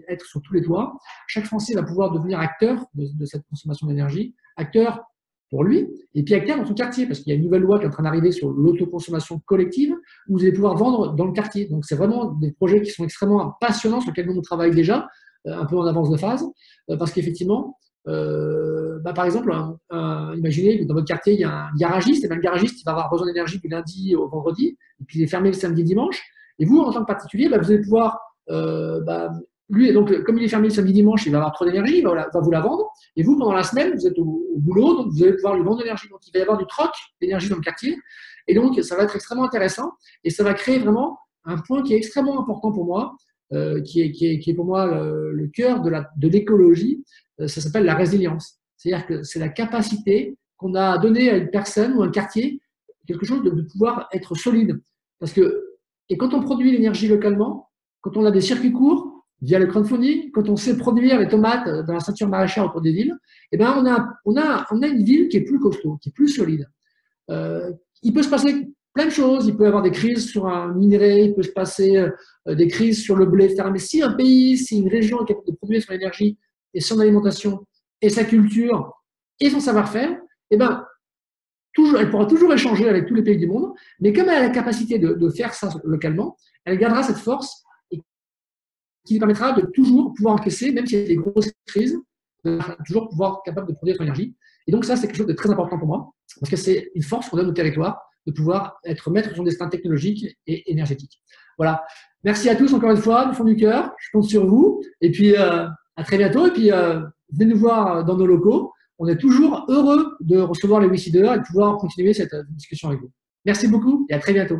Speaker 1: être sur tous les toits, chaque Français va pouvoir devenir acteur de cette consommation d'énergie, acteur pour lui, et puis acteur dans son quartier, parce qu'il y a une nouvelle loi qui est en train d'arriver sur l'autoconsommation collective, où vous allez pouvoir vendre dans le quartier. Donc, c'est vraiment des projets qui sont extrêmement passionnants, sur lesquels nous, on travaille déjà, un peu en avance de phase, parce qu'effectivement, par exemple, imaginez que dans votre quartier, il y a un garagiste, et bien le garagiste, il va avoir besoin d'énergie du lundi au vendredi, et puis il est fermé le samedi et dimanche, et vous, en tant que particulier, vous allez pouvoir lui, donc, comme il est fermé le samedi dimanche, il va avoir trop d'énergie, il va vous la vendre. Et vous, pendant la semaine, vous êtes au boulot, donc vous allez pouvoir lui vendre de l'énergie. Donc, il va y avoir du troc d'énergie dans le quartier. Et donc, ça va être extrêmement intéressant. Et ça va créer vraiment un point qui est extrêmement important pour moi, qui est pour moi le cœur de l'écologie. Ça s'appelle la résilience. C'est-à-dire que c'est la capacité qu'on a donnée à une personne ou à un quartier, quelque chose de pouvoir être solide. Parce que, et quand on produit l'énergie localement, quand on a des circuits courts, via le crowdfunding, quand on sait produire les tomates dans la ceinture maraîchère autour des villes, eh ben on a une ville qui est plus costaud, qui est plus solide. Il peut se passer plein de choses. Il peut y avoir des crises sur un minerai, il peut se passer des crises sur le blé, etc. Mais si un pays, si une région est capable de produire son énergie et son alimentation et sa culture et son savoir-faire, eh ben, elle pourra toujours échanger avec tous les pays du monde, mais comme elle a la capacité de faire ça localement, elle gardera cette force et qui lui permettra de toujours pouvoir encaisser, même s'il y a des grosses crises, de toujours pouvoir capable de produire son énergie. Et donc ça, c'est quelque chose de très important pour moi, parce que c'est une force qu'on donne au territoire de pouvoir être maître de son destin technologique et énergétique. Voilà. Merci à tous encore une fois, du fond du cœur. Je compte sur vous. Et puis, à très bientôt. Et puis, venez nous voir dans nos locaux. On est toujours heureux de recevoir les Wicider et de pouvoir continuer cette discussion avec vous. Merci beaucoup et à très bientôt.